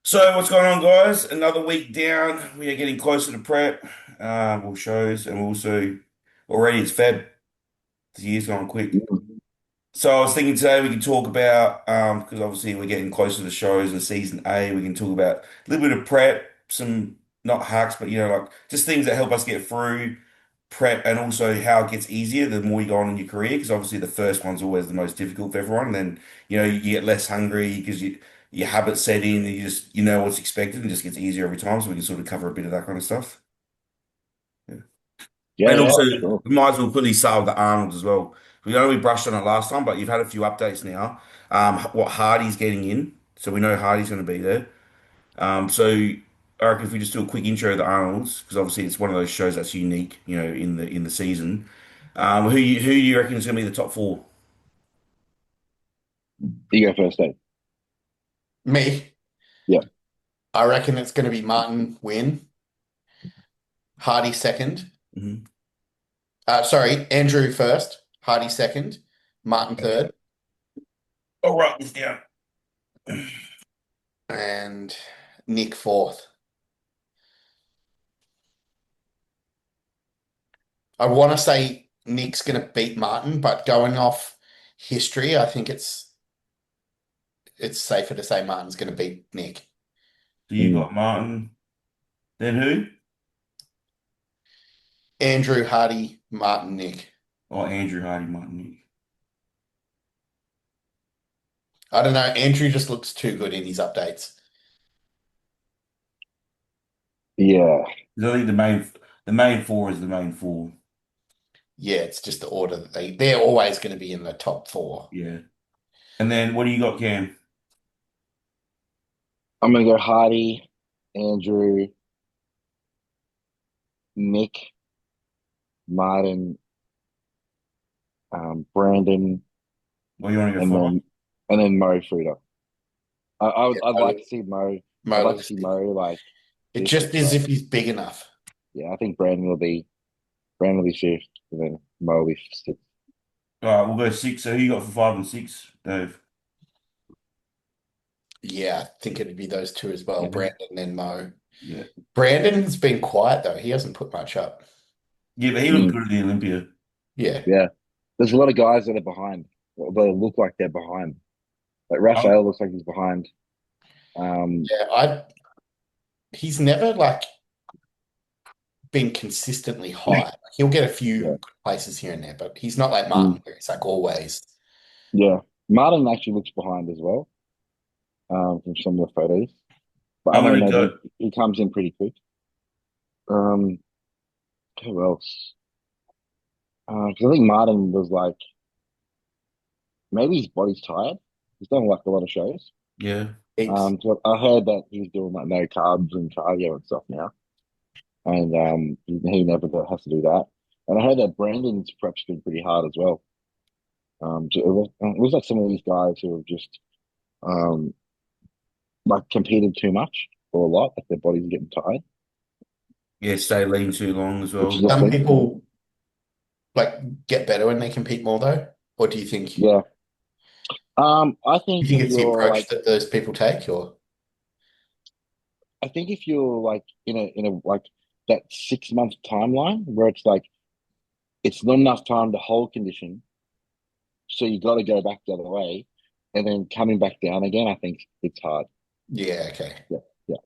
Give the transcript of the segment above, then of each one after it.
So what's going on, guys? Another week down. We are getting closer to prep, well, shows, and also already it's Feb. The year's gone quick. Mm. So I was thinking today we can talk about because obviously we're getting closer to shows and season A. We can talk about a little bit of prep, some not hacks, but like just things that help us get through prep, and also how it gets easier the more you go on in your career. Because obviously the first one's always the most difficult for everyone. And then you get less hungry because your habits set in, and you know what's expected, and it just gets easier every time. So we can sort of cover a bit of that kind of stuff. Yeah. Yeah, And yeah, also, sure. we might as well quickly start with the Arnold as well. We know we brushed on it last time, but you've had a few updates now. What Hardy's getting in, so we know Hardy's going to be there. So I reckon if we just do a quick intro of the Arnold's, because obviously it's one of those shows that's unique, in the season. Who do you reckon is going to be the top four? You go first, Dave. Me, Yeah. I reckon it's going to be Martin win, Hardy second. Hmm. Sorry, Andrew first, Hardy second, Martin third, I'll write this down. and Nick fourth. I want to say Nick's going to beat Martin, but going off history, I think it's safer to say Martin's going to beat Nick. So you Mm. got Martin, then who? Andrew, Hardy, Martin, Nick. Oh, Andrew Hardy, Martin Nick. I don't know. Andrew just looks too good in his updates. Yeah. 'Cause I think the main four is the main four. Yeah, it's just the order that they're always going to be in the top four. Yeah. And then what do you got, Cam? I'm gonna go Hardy, Andrew, Nick, Martin, Brandon, What do you want to go and for? then Mo Frida. Yeah, I'd like to see Mo. I'd like to see modalistic. Mo like It fifth, just is but if he's big enough. yeah, I think Brandon will be fifth, and then Mo will be sixth. All right, we'll go six. So who you got for five and six, Dave? Yeah, I think it'd be those two as well, Yeah. Brandon and Mo. Yeah. Brandon's been quiet though. He hasn't put much up. Yeah, but he looked Mm. good at the Olympia. Yeah. Yeah, there's a lot of guys that are behind. They look like they're behind. Like Um, Raphael looks like he's behind. Um, Yeah, I he's never like been consistently high. He'll get a few yeah. good places here and there, but he's not like Mm. Martin where it's like always. Yeah, Martin actually looks behind as well, from some of the photos. But I I'm don't gonna know, go. he comes in pretty quick. Um, who else? Because I think Martin was like, maybe his body's tired. He's done like a lot of shows. Yeah. Heaps. So I heard that he's doing like no carbs and cardio and stuff now, and he never has to do that. And I heard that Brandon's prep's been pretty hard as well. So it was like some of these guys who have just um like competed too much or a lot, like their bodies are getting tired, Yeah, stay lean too long as which is well. a Some thing. Yeah, people like get better when they compete more though. Or do you think yeah. I you think think if it's the you're approach like, that those people take or I think if you're like in a like that 6 month timeline where it's like it's not enough time to hold condition, so you got to go back the other way, and then coming back down again. I think it's hard. yeah, okay. Yeah, yeah.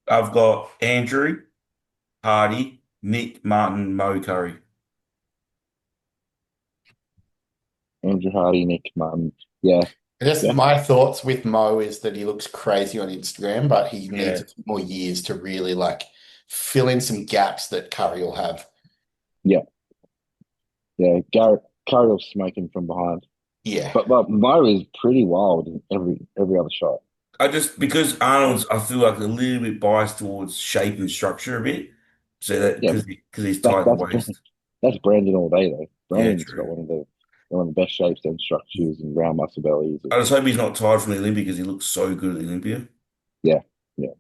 I've got Andrew Hardy, Nick Martin, Mo Curry. Andrew Hardy, Nick Martin. Yeah, I guess yeah. my thoughts with Mo is that he looks crazy on Instagram, but he needs Yeah. a few more years to really like fill in some gaps that Curry will have. Yeah, yeah. Garrett Curry's smoking from behind, Yeah. but Mo is pretty wild in every other shot. I just because Arnold's, I feel like a little bit biased towards shape and structure a bit. So that Yeah, because he's that tight at the that's waist. that's Brandon all day though. Yeah, Brandon's got true. one of the best shapes and structures and round muscle bellies. I just hope he's not tired from the Olympia because he looks so good at the Olympia. Yeah, yeah.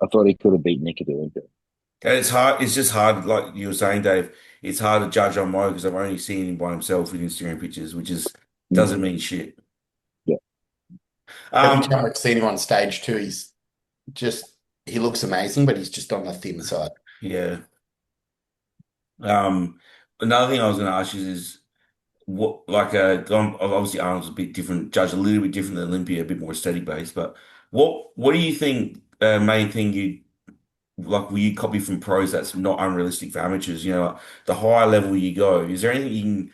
I thought he could have beat Nick at the Olympia. And it's hard. It's just hard, like you were saying, Dave. It's hard to judge on Mo because I've only seen him by himself in Instagram pictures, which is Mm, doesn't mean shit. yeah. Every Um, time I've seen him on stage too, he's just he looks amazing, but he's just on the thin side. Yeah. Another thing I was going to ask you is what, like, obviously Arnold's a bit different, judged a little bit different than Olympia, a bit more aesthetic based. But what do you think main thing you like? Will you copy from pros that's not unrealistic for amateurs? You know, like the higher level you go, is there anything you can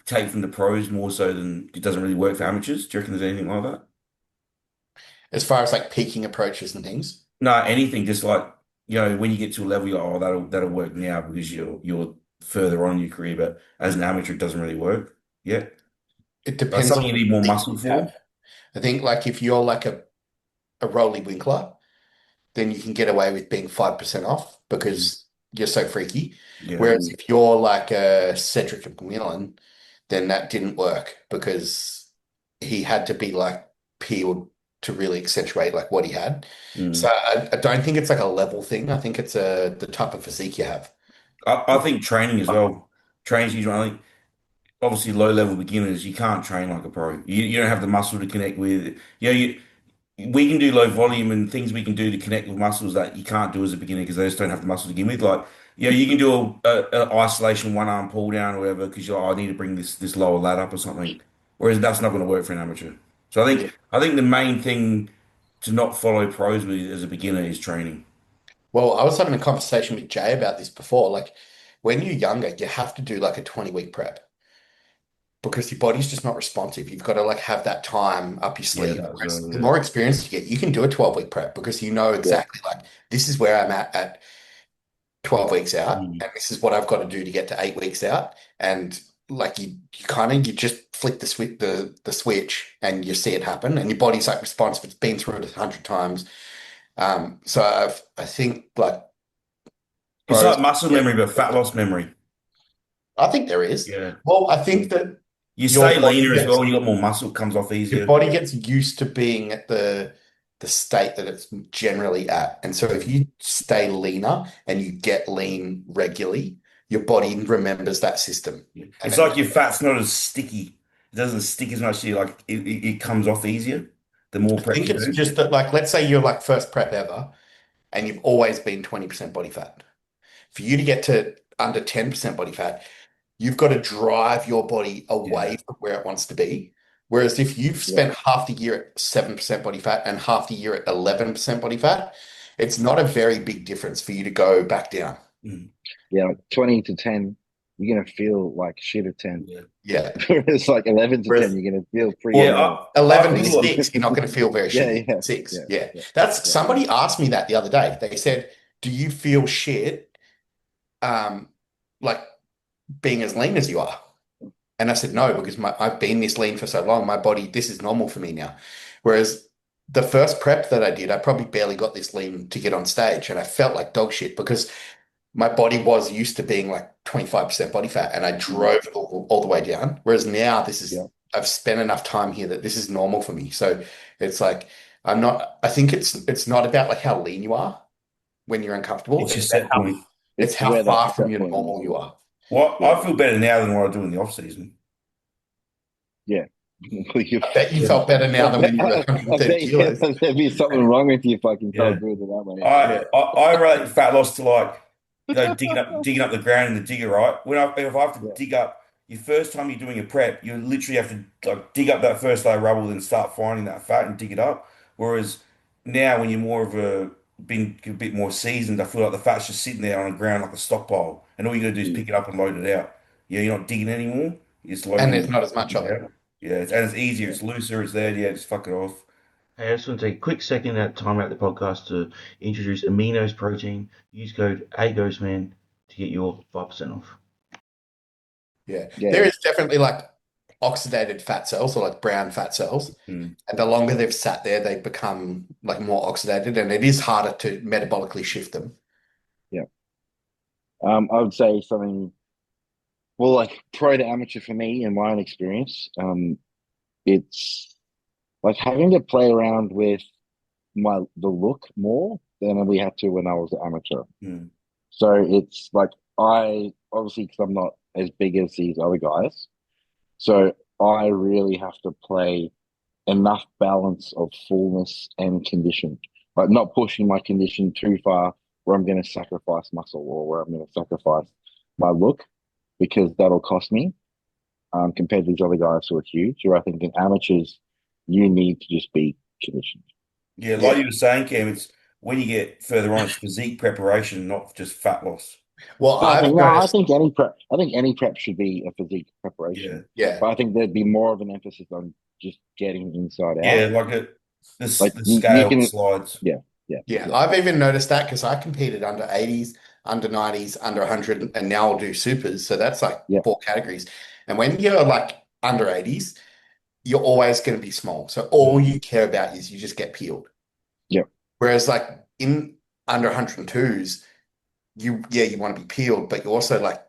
take from the pros more so than it doesn't really work for amateurs? Do you reckon there's anything like that? As far as like peaking approaches and things, No, anything. Just like when you get to a level, you're like, oh, that'll work now because you're further on in your career. But as an amateur, it doesn't really work yet. it Like depends something on you the need more physique muscle you have. for. I think like if you're like a Rolly Winkler, then you can get away with being 5% off Mm. because you're so freaky. Yeah. Whereas if you're like a Cedric McMillan, then that didn't work because he had to be like peeled to really accentuate like what he had. So Mm. I don't think it's like a level thing. I think it's the type of physique you have. I think training as well. Training's huge. I think obviously low level beginners, you can't train like a pro. You don't have the muscle to connect with. We can do low volume and things we can do to connect with muscles that you can't do as a beginner because they just don't have the muscle to begin with. Like, you can do a isolation one arm pull down or whatever because you're like, I need to bring this lower lat up or something. Whereas that's not going to work for an amateur. So Yeah. I think the main thing to not follow pros with as a beginner is training. Well, I was having a conversation with Jay about this before. Like when you're younger, you have to do like a 20-week prep because your body's just not responsive. You've got to like have that time up your Yeah, sleeve. that as Whereas well. the Yeah. more experience you get, you can do a 12-week prep because you know Yeah, exactly like this is where I'm at 12 weeks out, Mm. and this is what I've got to do to get to 8 weeks out. And like you kind of you just flick the switch and you see it happen, and your body's like responsive. It's been through it 100 times. So I think like It's pros, like muscle yeah, memory, but fat loss memory. I think there is. Yeah. Well, I think that You your stay body leaner as well gets when you got more muscle, it comes off your easier. body gets used to being at the state that it's generally at. And so if Mm. you stay leaner and you get lean regularly, your body remembers that system. Yeah. And It's it, like your fat's not as sticky. It doesn't stick as much to you. Like it comes off easier the more I preps think you it's do. just that, like, let's say you're like first prep ever and you've always been 20% body fat. For you to get to under 10% body fat, you've got to drive your body Yeah. away from where it wants to be. Whereas if you've yeah, spent half the year at 7% body fat and half the year at 11% body fat, it's not a very big difference for you to go back down. Mm. yeah. Like 20 to 10, you're gonna feel like shit at 10. Yeah. Yeah. Whereas like 11 to 10, Whereas, you're gonna feel pretty Yeah. well, normal. I 11 to feel like 6, you're not going to feel very Yeah, shitty. yeah, Six. yeah, Yeah. yeah, That's yeah, somebody asked me that the other day. They said, do you feel shit um like being as lean as you are? And I said, no, because I've been this lean for so long. My body, this is normal for me now. Whereas the first prep that I did, I probably barely got this lean to get on stage. And I felt like dog shit because my body was used to being like 25% body fat and I mm, drove it all the way down. Whereas now yeah. I've spent enough time here that this is normal for me. So it's like, I'm not, I think it's not about like how lean you are when you're uncomfortable. it's your set point. It's It's how where that far from set your point is. normal you are. Well, Yeah, I feel better now than what I do in the off season. yeah. I bet you Yeah. felt better now than when you were I 130 bet you kilos. there'd be something wrong with you if I can Yeah. felt good at that way. I, Yeah. I I relate fat loss to like digging up the ground in the digger, right? If I have to Yeah, dig up your first time you're doing a prep, you literally have to like dig up that first layer of rubble, then start finding that fat and dig it up. Whereas now, when you're more of been a bit more seasoned, I feel like the fat's just sitting there on the ground like a stockpile, and all you got to do is mm, pick it up and load it out. Yeah, you're not digging anymore. You're just And there's loading not as much of it it. out. Yeah, and it's easier. yeah. It's looser. It's there. Yeah, just fuck it off. Hey, I just want to take a quick second at time out the podcast to introduce Amino's Protein. Use code AGHOSTMAN to get your 5% off. Yeah. There Yeah, is definitely like oxidated fat cells or like brown fat cells. Mm. And the longer they've sat there, they become like more oxidated and it is harder to metabolically shift them. yeah. I would say something. Well, like pro to amateur for me, in my own experience, it's like having to play around with the look more than we had to when I was an amateur. Mm. So it's like I obviously because I'm not as big as these other guys, so I really have to play enough balance of fullness and condition. like not pushing my condition too far where I'm going to sacrifice muscle or where I'm going to sacrifice my look because that'll cost me. Compared to these other guys who are huge, who I think in amateurs you need to just be conditioned. Yeah, like Yeah. you were saying, Cam, it's when you get further on, it's physique preparation, not just fat loss. Well, But I I've think no, noticed, I think any prep should be a physique preparation. Yeah. yeah, But I think there'd be more of an emphasis on just getting inside Yeah, out. like the You scale can, slides. yeah, yeah, yeah. yeah, I've even noticed that because I competed under 80s, under 90s, under 100, and now I'll do supers. So that's like yeah, four categories. And when you're like under 80s, you're always going to be small. So all Mm. you care about is you just get peeled. yeah, Whereas like in under 102s, you want to be peeled, but you also like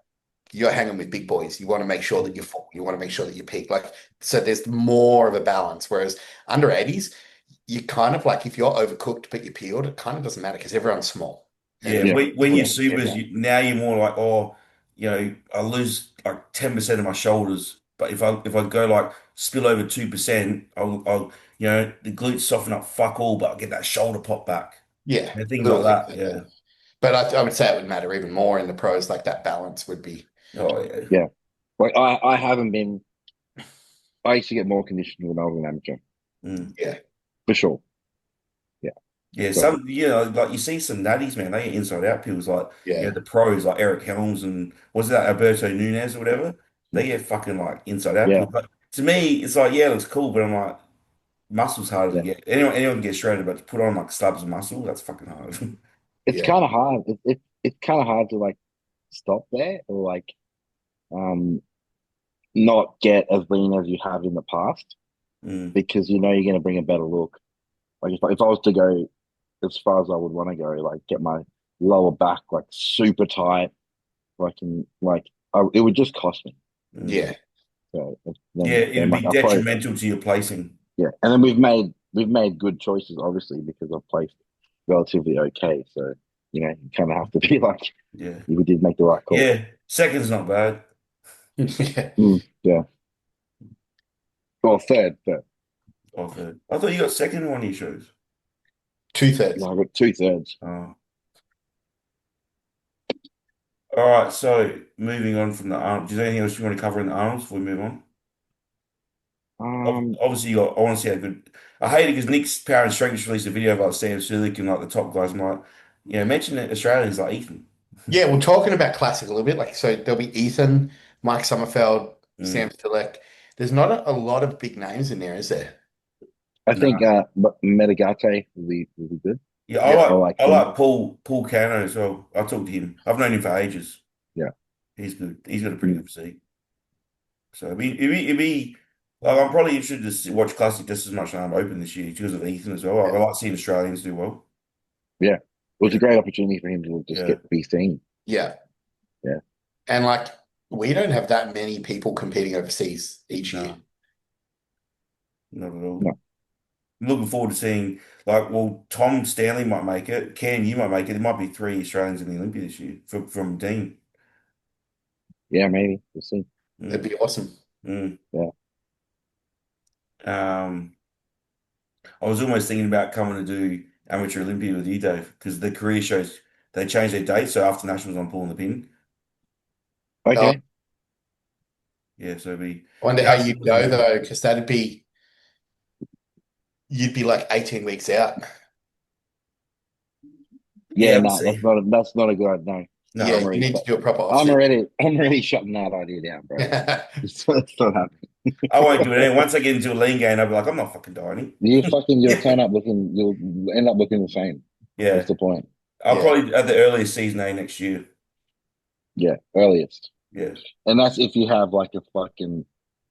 you're hanging with big boys. You want to make sure that you're full. You want to make sure that you peak. Like so there's more of a balance. Whereas under 80s, you kind of like if you're overcooked but you're peeled, it kind of doesn't matter because everyone's small Yeah, and yeah, when people you yeah, don't care supers, about. now you're more like, oh, I lose like 10% of my shoulders, but if I go like spill over 2%, I'll the glutes soften up fuck all, but I get that shoulder pop back. Yeah, Things like little things that. like Yeah. that. But I would say it would matter even more in the pros. Like that balance would be Oh yeah. yeah. Like I haven't been. I used to get more conditioned when I was an amateur, Mm. yeah, for sure. Yeah. Yeah, So like you see some natties, man, they get inside out pills like, yeah, the pros like Eric Helms and was that Alberto Nunez or whatever? They get fucking like inside out yeah, pills. But to me, it's like, yeah, it looks cool, but I'm like, muscle's harder to yeah. get. Anyone can get shredded, but to put on like slabs of muscle, that's fucking hard. It's yeah, kind of hard. It's kind of hard to like stop there or like um not get as lean as you have in the past Mm. because you know you're going to bring a better look. Like if I was to go as far as I would want to go, like get my lower back like super tight, it would just cost me. Mm. yeah, So Yeah, then it'd like be I probably detrimental to your placing. yeah, and then we've made good choices obviously because I've placed relatively okay. So you kind of have to be like Yeah. you did make the right call. Yeah. Second's not bad. yeah. Yeah, or third. I've heard. I thought you got second in one of your shows. 2/3. No, I got 2/3. Oh. All right, so moving on from the arm, is there anything else you want to cover in the arms before we move on? Um, Obviously, I want to see how good. I hate it because Nick's Power and Strength just released a video about Sam Sulek and like the top guys. I'm like, mention the Australians like Ethan. Yeah, well, talking about classic a little bit, like so there'll be Ethan, Mike Sommerfeld, Sam Mm, Stillek. There's not a lot of big names in there, is there? I think nah. but Metagate will be good. Yeah, I Yep. I like like I him. like Paul Cano as well. I talked to him. I've known him for ages. Yeah. He's good. He's got a pretty Mm. good physique. So it'd be like I'm probably interested to watch Classic just as much as I'm open this year because of Ethan as well. I Yeah. like seeing Australians do well. Yeah. It was a Yeah, great opportunity for him to just yeah, get be seen. Yeah. Yeah. And like we don't have that many people competing overseas each year. no, not at all. No. I'm looking forward to seeing Tom Stanley might make it. Cam, you might make it. There might be three Australians in the Olympia this year from Dean. Yeah, maybe. We'll see. It'd Mm, be awesome. mm. Yeah. Um, I was almost thinking about coming to do amateur Olympia with you, Dave, because the career shows they changed their date, so after nationals, I'm pulling the pin. Oh, Okay. Yeah, so it'd be I wonder how that's you'd go though, because that'd be you'd be like 18 weeks out. Yeah, yeah. We'll no, see. that's not a good idea. No. Yeah, I'm No, you already need to do a proper off I'm season. already I'm already shutting that idea down, bro. It's not happening. I won't do it. Anyway. Once I get into a lean game, I'll be like, I'm not fucking dying. You'll turn up looking you'll end up looking the same. What's Yeah, the point? I'll Yeah, probably at the earliest season A next year. Yeah, earliest. Yeah, And that's if you have like a fucking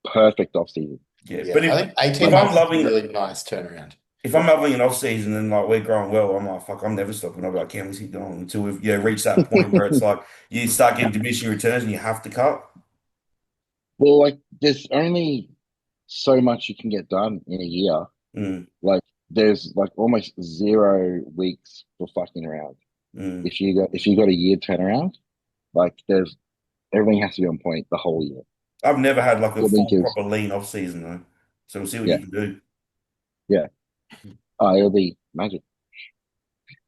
perfect off season. yeah. yeah. But I if think 18 if I'm months is a loving really nice turnaround. if I'm having an off season and like we're growing well, I'm like, fuck, I'm never stopping. I'll be like, can't we keep going until we've reached that point where it's like you start getting diminishing returns and you have to cut. Well, like there's only so much you can get done in a year. Mm, Like there's like almost 0 weeks for fucking around. mm. If you got a year turnaround, like there's everything has to be on point the whole year. I've never had like a So full because proper lean off season though. So we'll see what you yeah, can do. yeah. Oh, it'll be magic.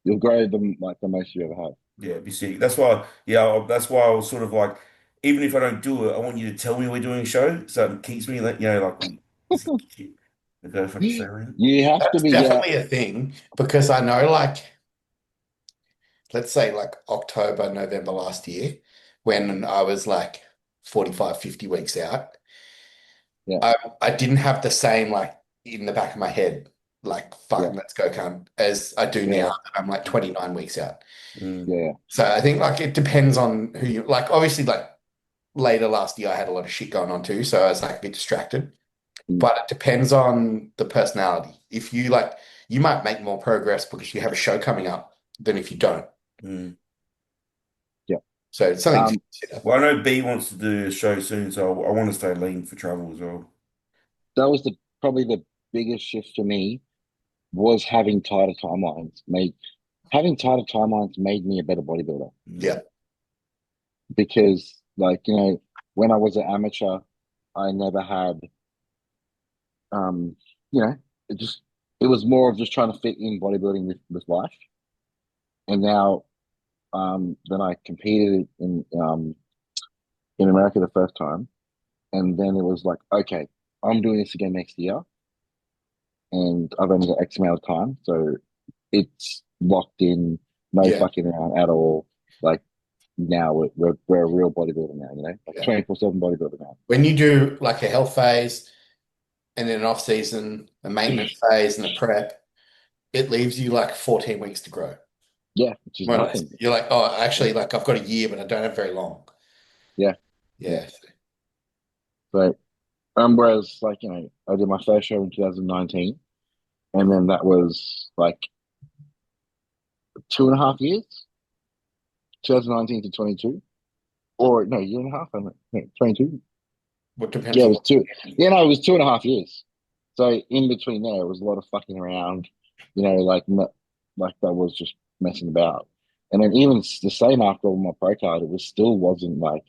You'll grow them like the most you ever have. Yeah, it'd be sick. That's why, that's why I was sort of like, even if I don't do it, I want you to tell me we're doing a show, so it keeps me, like, is he cute? I go fucking say around. You have to That's be, yeah, definitely a thing because I know, like, let's say like October, November last year, when I was like 45, 50 weeks out, yeah, I didn't have the same, like, in the back of my head, like, yeah, fucking let's go, cunt, as I do now yeah, that I'm like 29 weeks out. Mm. yeah, So I think like it depends on who you like. Obviously, like later last year, I had a lot of shit going on too, so I was like a bit distracted. mm, But it depends on the personality. If you like, you might make more progress because you have a show coming up than if you don't. Mm. yeah. So it's something to Um, consider. Well, I know B wants to do a show soon, so I want to stay lean for travel as well. that was probably the biggest shift for me was having tighter timelines. Having tighter timelines made me a better bodybuilder Mm. Yeah, because, like, when I was an amateur, I never had, um, you know, it just it was more of just trying to fit in bodybuilding with life. And now, then I competed in America the first time, and then it was like, okay, I'm doing this again next year, and I've only got X amount of time, so it's locked in, no yeah, fucking around at all. Like now we're a real bodybuilder now, like yeah. 24/7 bodybuilder now. When you do like a health phase and then an off season, a maintenance phase, and a prep, it leaves you like 14 weeks to grow. Yeah, which is More or less. nothing. You're like, oh, Yeah, actually, like I've got a year, but I don't have very long. yeah, yeah. Yeah. So whereas like I did my first show in 2019, and then that was like 2.5 years, 2019 to 22, or no, year and a half. I don't know, 22. What depends Yeah, it on was what. two. Yeah, no, it was 2.5 years. So in between there, it was a lot of fucking around, like that was just messing about. And then even the same after all my pro card, it was still wasn't like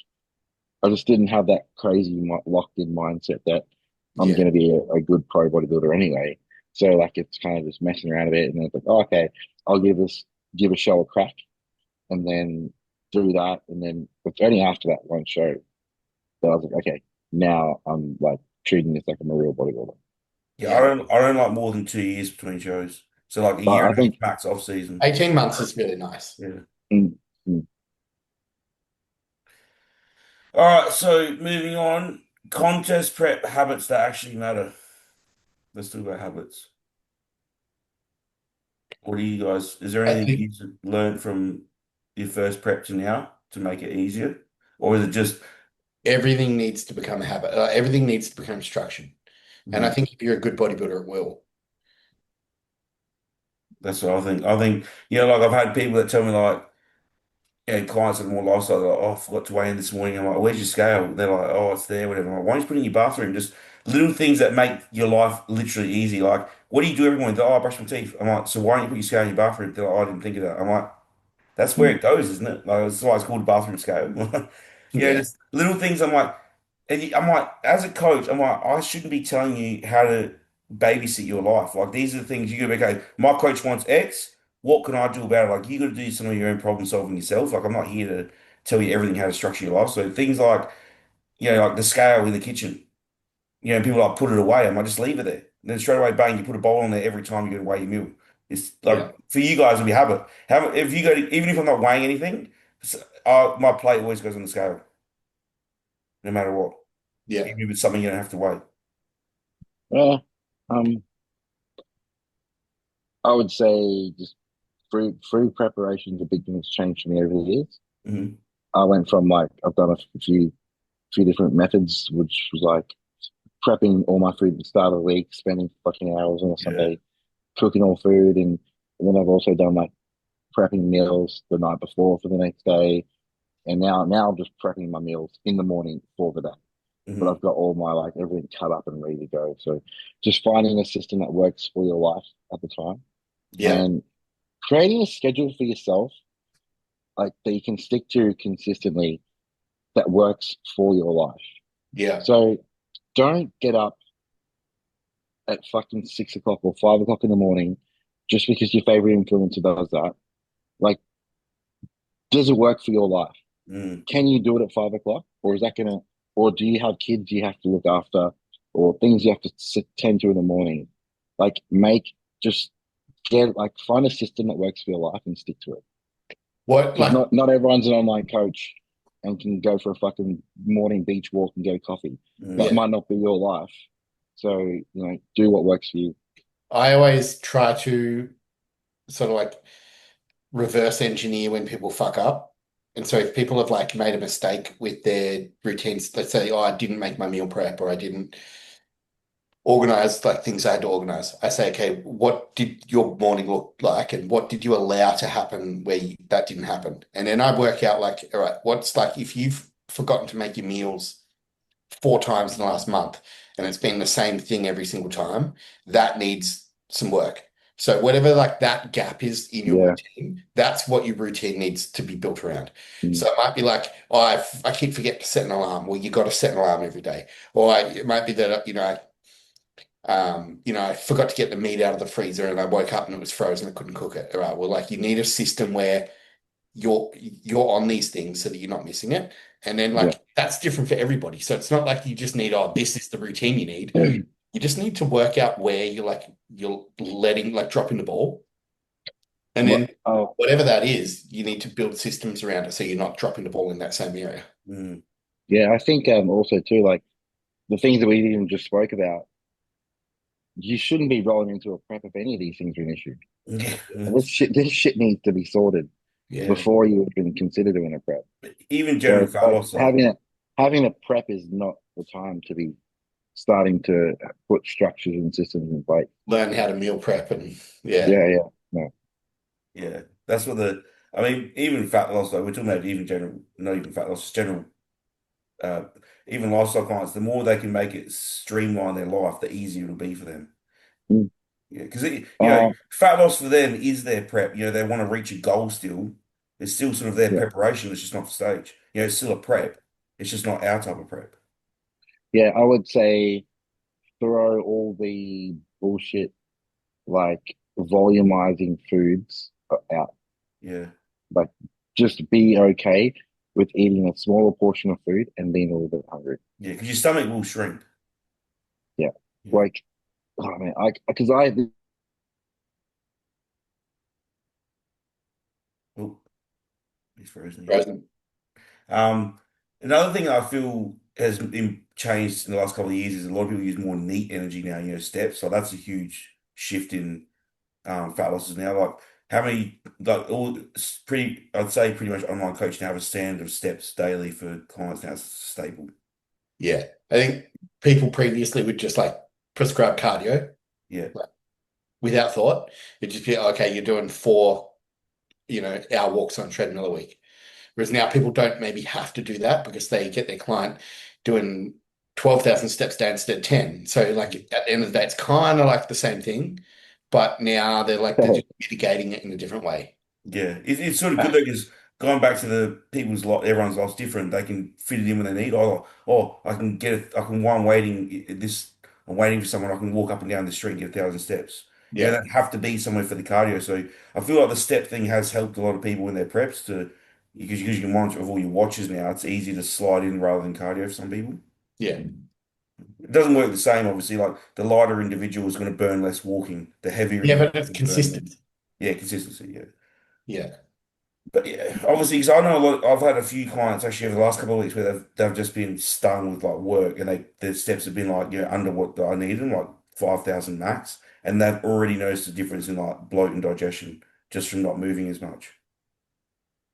I just didn't have that crazy locked in mindset that I'm Yeah. going to be a good pro bodybuilder anyway. So like it's kind of just messing around a bit, and then it's like, oh, okay, I'll give a show a crack, and then do that, and then it's only after that one show that I was like, okay, now I'm like treating this like I'm a real bodybuilder. Yeah, Yeah. I don't like more than 2 years between shows. So like a year But I and a half think, max off season. 18 months is really nice. Yeah. mm, mm, All right, so moving on, contest prep habits that actually matter. Let's talk about habits. What do you guys, is there I anything think you've learned from your first prep to now to make it easier? Or is it just, everything needs to become a habit. Everything needs to become structured. And I Mhm. think if you're a good bodybuilder, it will. That's what I think. I think, like I've had people that tell me like, clients that are more lifestyle, they're like, oh, I forgot to weigh in this morning. I'm like, where's your scale? They're like, oh, it's there, whatever. I'm like, why don't you put it in your bathroom? Just little things that make your life literally easy. Like, what do you do every morning? They're like, oh, I brush my teeth. I'm like, so why don't you put your scale in your bathroom? They're like, oh, I didn't think of that. I'm like, that's where mm, it goes, isn't it? Like, that's why it's called a bathroom scale. Yeah. Just little things. I'm like, I'm like, as a coach, I'm like, I shouldn't be telling you how to babysit your life. Like, these are the things you gotta be, okay, my coach wants X. What can I do about it? Like, you got to do some of your own problem solving yourself. Like, I'm not here to tell you everything how to structure your life. So things like, like the scale in the kitchen. People like put it away. I'm like, just leave it there. Then straight away, bang, you put a bowl on there every time you go to weigh your meal. It's Yeah. like for you guys, it'll be habit. How if you go to, even if I'm not weighing anything, my plate always goes on the scale, no matter what. Yeah. Even if it's something you don't have to weigh. yeah. Um, I would say just food preparation is a big thing that's changed for me over the years. Hmm. I went from like I've done a few different methods, which was like prepping all my food at the start of the week, spending fucking hours on a Yeah. Sunday cooking all food, and then I've also done like prepping meals the night before for the next day, and now I'm just prepping my meals in the morning for the day. But Hmm. I've got all my like everything cut up and ready to go. So just finding a system that works for your life at the time Yeah. and creating a schedule for yourself like that you can stick to consistently that works for your life. Yeah. So don't get up at fucking 6 o'clock or 5 o'clock in the morning just because your favorite influencer does that Like, does it work for your life? Mm. Can you do it at 5 o'clock, or is that gonna, or do you have kids you have to look after, or things you have to tend to in the morning? Like, just get like find a system that works for your life and stick to it. What Because like not everyone's an online coach and can go for a fucking morning beach walk and get a coffee. That Mm. yeah. might not be your life. So, do what works for you. I always try to sort of like reverse engineer when people fuck up. And so if people have like made a mistake with their routines, let's say, oh, I didn't make my meal prep or I didn't organize like things I had to organize. I say, okay, what did your morning look like and what did you allow to happen where that didn't happen? And then I work out like, all right, what's like if you've forgotten to make your meals 4 times in the last month and it's been the same thing every single time, that needs some work. So whatever like that gap is in your Yeah. routine, that's what your routine needs to be built around. Mm. So it might be like, oh, I keep forgetting to set an alarm. Well, you got to set an alarm every day. Or it might be that, I forgot to get the meat out of the freezer and I woke up and it was frozen. I couldn't cook it. All right. Well, like you need a system where you're on these things so that you're not missing it. And then Yeah. like that's different for everybody. So it's not like you just need, oh, this is the routine you need. You just need to work out where you're letting like dropping the ball. And Well, then whatever that is, you need to build systems around it so you're not dropping the ball in that same area. Mm. yeah, I think also too, like the things that we even just spoke about, you shouldn't be rolling into a prep if any of these things are an issue. Yeah. This shit needs to be sorted Yeah. before you even consider doing a prep. Even So general it's fat like loss, like, having a prep is not the time to be starting to put structures and systems in place. Learn how to meal prep and yeah. Yeah, yeah, no, yeah, that's what I mean, even fat loss, like we're talking about even general, not even fat loss, general, uh, even lifestyle clients, the more they can make it streamline their life, the easier it'll be for them. Mm. Yeah, because uh, fat loss for them is their prep. They want to reach a goal still. It's still sort of their yeah, preparation. It's just not the stage. It's still a prep. It's just not our type of prep. yeah. I would say throw all the bullshit like volumizing foods out. Yeah, Like, just be okay with eating a smaller portion of food and being a little bit hungry. yeah, because your stomach will shrink. Yeah, Yeah. like, oh man, I Oh, he's frozen again. Frozen. Um, Another thing I feel has been changed in the last couple of years is a lot of people use more neat energy now, steps. So that's a huge shift in fat losses now. Like how many, like all it's pretty, I'd say pretty much online coach now have a standard of steps daily for clients now. It's staple. Yeah. I think people previously would just like prescribe cardio Yeah, like, without thought. It'd just be, okay, you're doing 4, hour walks on treadmill a week. Whereas now people don't maybe have to do that because they get their client doing 12,000 steps a day instead of 10. So like at the end of the day, it's kind of like the same thing, but now they're just mitigating it in a different way. yeah. It's sort of good Uh, though because going back to the people's lot, everyone's life's different. They can fit it in when they need. Oh, I can get it. I can while I'm waiting this. I'm waiting for someone. I can walk up and down the street and get 1,000 steps. yeah, They have to be somewhere for the cardio. So I feel like the step thing has helped a lot of people in their preps to because you can monitor with all your watches now. It's easy to slide in rather than cardio for some people. yeah. It doesn't work the same, obviously. Like the lighter individual is going to burn less walking. The heavier Yeah, individual but it's is going to burn more. consistent. Yeah, consistency. Yeah. Yeah. But yeah, obviously, because I know a lot. I've had a few clients actually over the last couple of weeks where they've just been stung with like work, and their steps have been like under what I need them, like 5,000 max, and they've already noticed the difference in like bloat and digestion just from not moving as much.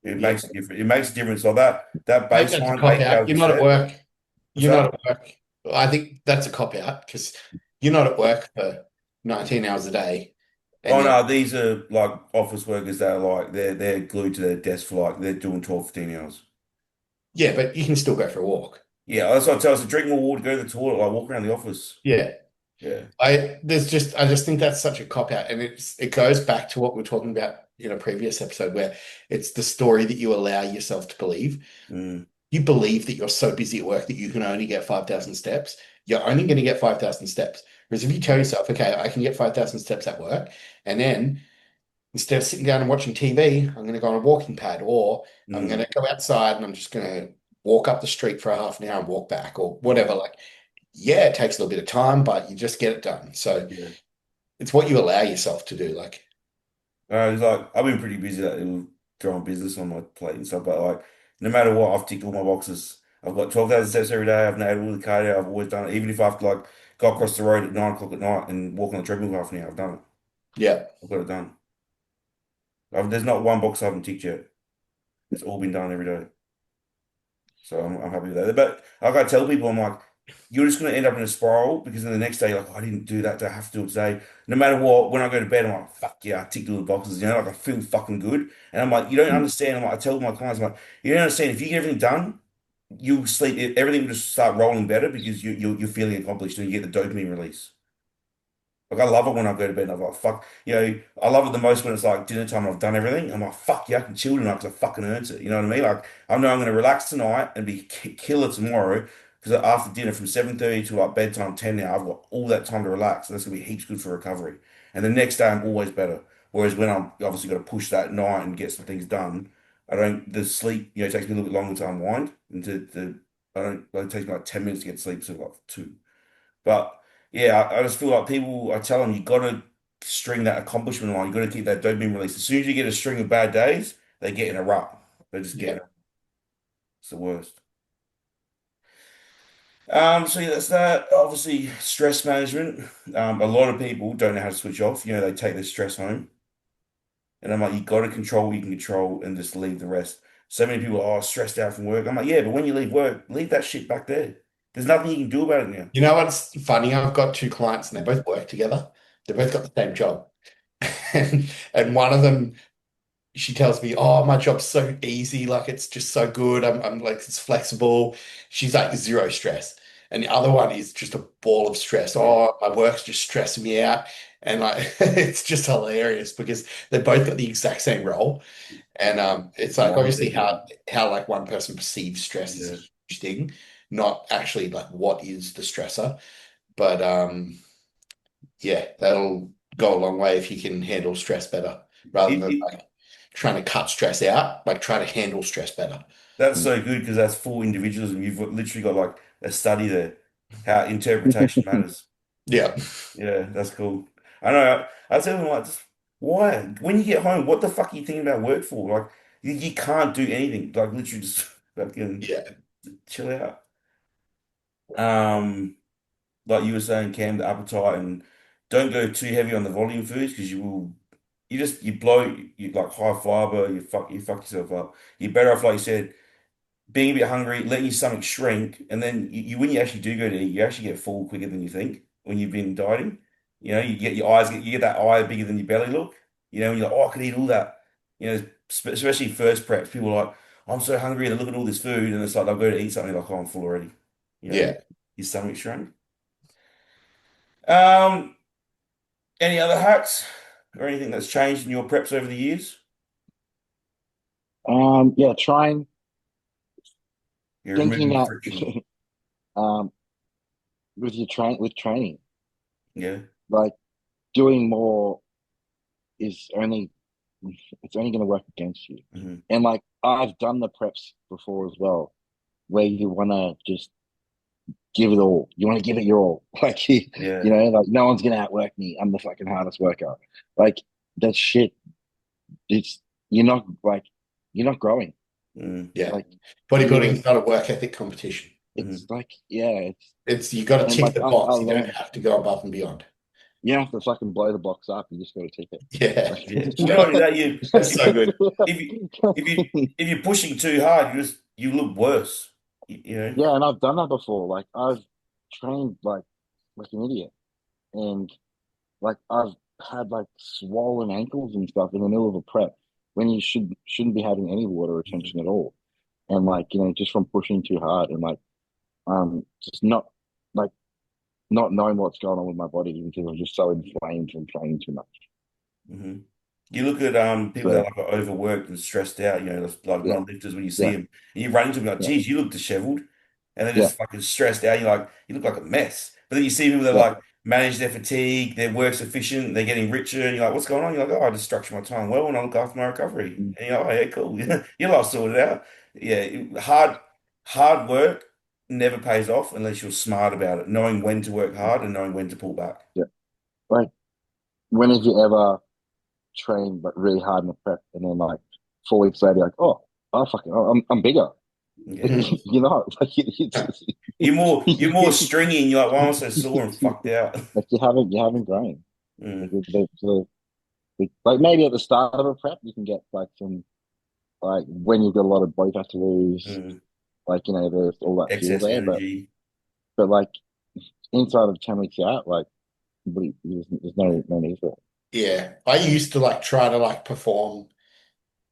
It Yeah. makes a difference. It makes a difference. Like that I think that's a baseline cop out. 8,000 You're not at step. work. What's You're not that? at work. I think that's a cop out because you're not at work for 19 hours a day. And Oh then, no, these are like office workers that are like they're glued to their desk for like they're doing 12, 15 hours. yeah, but you can still go for a walk. Yeah, that's what I tell us. Drink more water, go to the toilet, like walk around the office. Yeah. Yeah. I just think that's such a cop out. And it goes back to what we are talking about in a previous episode where it's the story that you allow yourself to believe. Mm. You believe that you're so busy at work that you can only get 5,000 steps. You're only going to get 5,000 steps. Whereas if you tell yourself, okay, I can get 5,000 steps at work, and then instead of sitting down and watching TV, I'm going to go on a walking pad, or I'm going Mm, to go outside and I'm just going to walk up the street for a half an hour and walk back, or whatever. Like, yeah, it takes a little bit of time, but you just get it done. So yeah. it's what you allow yourself to do. Like, It's like I've been pretty busy with growing business on my plate and stuff, but like no matter what, I've ticked all my boxes. I've got 12,000 steps every day. I've nailed all the cardio. I've always done it. Even if I have to like go across the road at 9 o'clock at night and walk on the treadmill for half an hour, I've done it. yeah, I've got it done. There's not one box I haven't ticked yet. It's all been done every day. So I'm happy with that. But I gotta tell people, I'm like, you're just gonna end up in a spiral because then the next day, you're like, oh, I didn't do that. I have to do it today. No matter what, when I go to bed, I'm like, fuck yeah, I ticked all the boxes. Like I feel fucking good. And I'm like, you don't understand. I'm like, I tell my clients, I'm like, you don't understand. If you get everything done, you sleep. Everything will just start rolling better because you're feeling accomplished and you get the dopamine release. Like I love it when I go to bed and I'm like, fuck, I love it the most when it's like dinner time and I've done everything. I'm like, fuck yeah, I can chill tonight because I fucking earned it. You know what I mean? Like I know I'm going to relax tonight and be killer tomorrow because after dinner from 7:30 to like bedtime 10 now, I've got all that time to relax. And that's going to be heaps good for recovery. And the next day I'm always better. Whereas when I'm obviously got to push that night and get some things done, the sleep, it takes me a little bit longer to unwind and I don't, like, it takes me like 10 minutes to get sleep, so like two. But yeah, I just feel like people, I tell them, you got to string that accomplishment line. You got to keep that dopamine release. As soon as you get a string of bad days, they get in a rut. They just get in yeah. a, it's the worst. So yeah, that's that. Obviously, stress management. A lot of people don't know how to switch off. They take their stress home. And I'm like, you got to control what you can control and just leave the rest. So many people are stressed out from work. I'm like, yeah, but when you leave work, leave that shit back there. There's nothing you can do about it now. You know what's funny? I've got two clients and they both work together. They both got the same job. And one of them, she tells me, "Oh, my job's so easy, like it's just so good. I'm like it's flexible." She's like zero stress. And the other one is just a ball of stress. Yeah. Oh, my work's just stressing me out. And like it's just hilarious because they both got the exact same role. And it's like obviously Mindset, yeah. how like one person perceives stress is a Yeah. huge thing, not actually like what is the stressor. But yeah, that'll go a long way if you can handle stress better rather It, than it, like trying to cut stress out, like try to handle stress better. That's so good because that's full individualism. You've literally got like a study there, how interpretation matters. Yeah. Yeah, that's cool. I know. I tell them like, just, why? When you get home, what the fuck are you thinking about work for? Like, you can't do anything. Like, literally just fucking Yeah. chill out. Um, like you were saying, Cam, the appetite and don't go too heavy on the volume foods because you blow, you like high fiber, you fuck yourself up. You're better off, like you said, being a bit hungry, letting your stomach shrink, and then when you actually do go to eat, you actually get full quicker than you think when you've been dieting. You get that eye bigger than your belly look. And you're like, oh, I could eat all that. Especially first preps, people are like, I'm so hungry, and they look at all this food, and it's like they'll go to eat something like, oh, I'm full already. Yeah. Your stomach shrunk. Um, any other hacks or anything that's changed in your preps over the years? Yeah, trying You're thinking removing the that friction. um with training, Yeah. like doing more is only it's only going to work against you. Hmm. And like I've done the preps before as well, where you want to just give it all. You want to give it your all. Like Yeah. like no one's going to outwork me. I'm the fucking hardest worker. Like that shit. It's you're not growing. Mm. Yeah. Like Bodybuilding you, is not a work ethic competition. Hmm. it's like yeah, it's It's you got to and tick like the I box. You don't learned have to go above and beyond. you have to fucking blow the box up. You just got to take it. Yeah. Like, Yeah. Not only that, you That's if so you good. if you if you if you're pushing too hard, you look worse. You know. yeah, and I've done that before. Like I've trained like an idiot, and like I've had like swollen ankles and stuff in the middle of a prep when you shouldn't be having any water Mhm. retention at all. And like just from pushing too hard and like just like not knowing what's going on with my body because I'm just so inflamed from training too much. Hmm. You look at people that So like are overworked and stressed out, like yeah, non-lifters when you see yeah, them, and you run into them like, yeah, geez, you look disheveled, and they're yeah, just fucking stressed out. You look like a mess. But then you see people that are yeah, like manage their fatigue, their work's efficient, they're getting richer, and you're like, what's going on? You're like, oh, I just structure my time well and I look after my recovery. Mm. And you're like, oh, yeah, cool. You're like sorted out. Yeah, hard work never pays off unless you're smart about it, knowing when to work hard and knowing when to pull back. Yeah. Like, when have you ever trained but really hard in the prep and then like 4 weeks later, you're like, oh, fucking, I'm bigger. Yeah. Mhm. You know, like You're more stringy and you're like, why am I so sore and fucked out? like you haven't grown. Like, Mm, like maybe at the start of a prep, you can get like some like when you've got a lot of body fat to lose, mm. like there's all that fuel Excess there. But energy. like inside of 10 weeks out, like there's no need for it. Yeah. I used to like try to like perform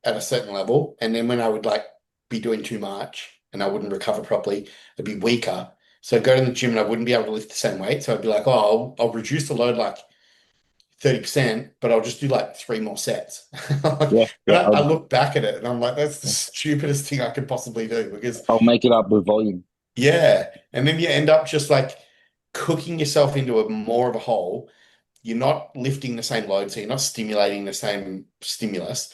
at a certain level, and then when I would like be doing too much and I wouldn't recover properly, I'd be weaker. So I'd go to the gym and I wouldn't be able to lift the same weight. So I'd be like, oh, I'll reduce the load like 30%, but I'll just do like 3 more sets. Yeah, And yeah. I look back at it and I'm like, that's the stupidest thing I could possibly do because, I'll make it up with volume. yeah. And then you end up just like cooking yourself into a more of a hole. You're not lifting the same load, so you're not stimulating the same stimulus.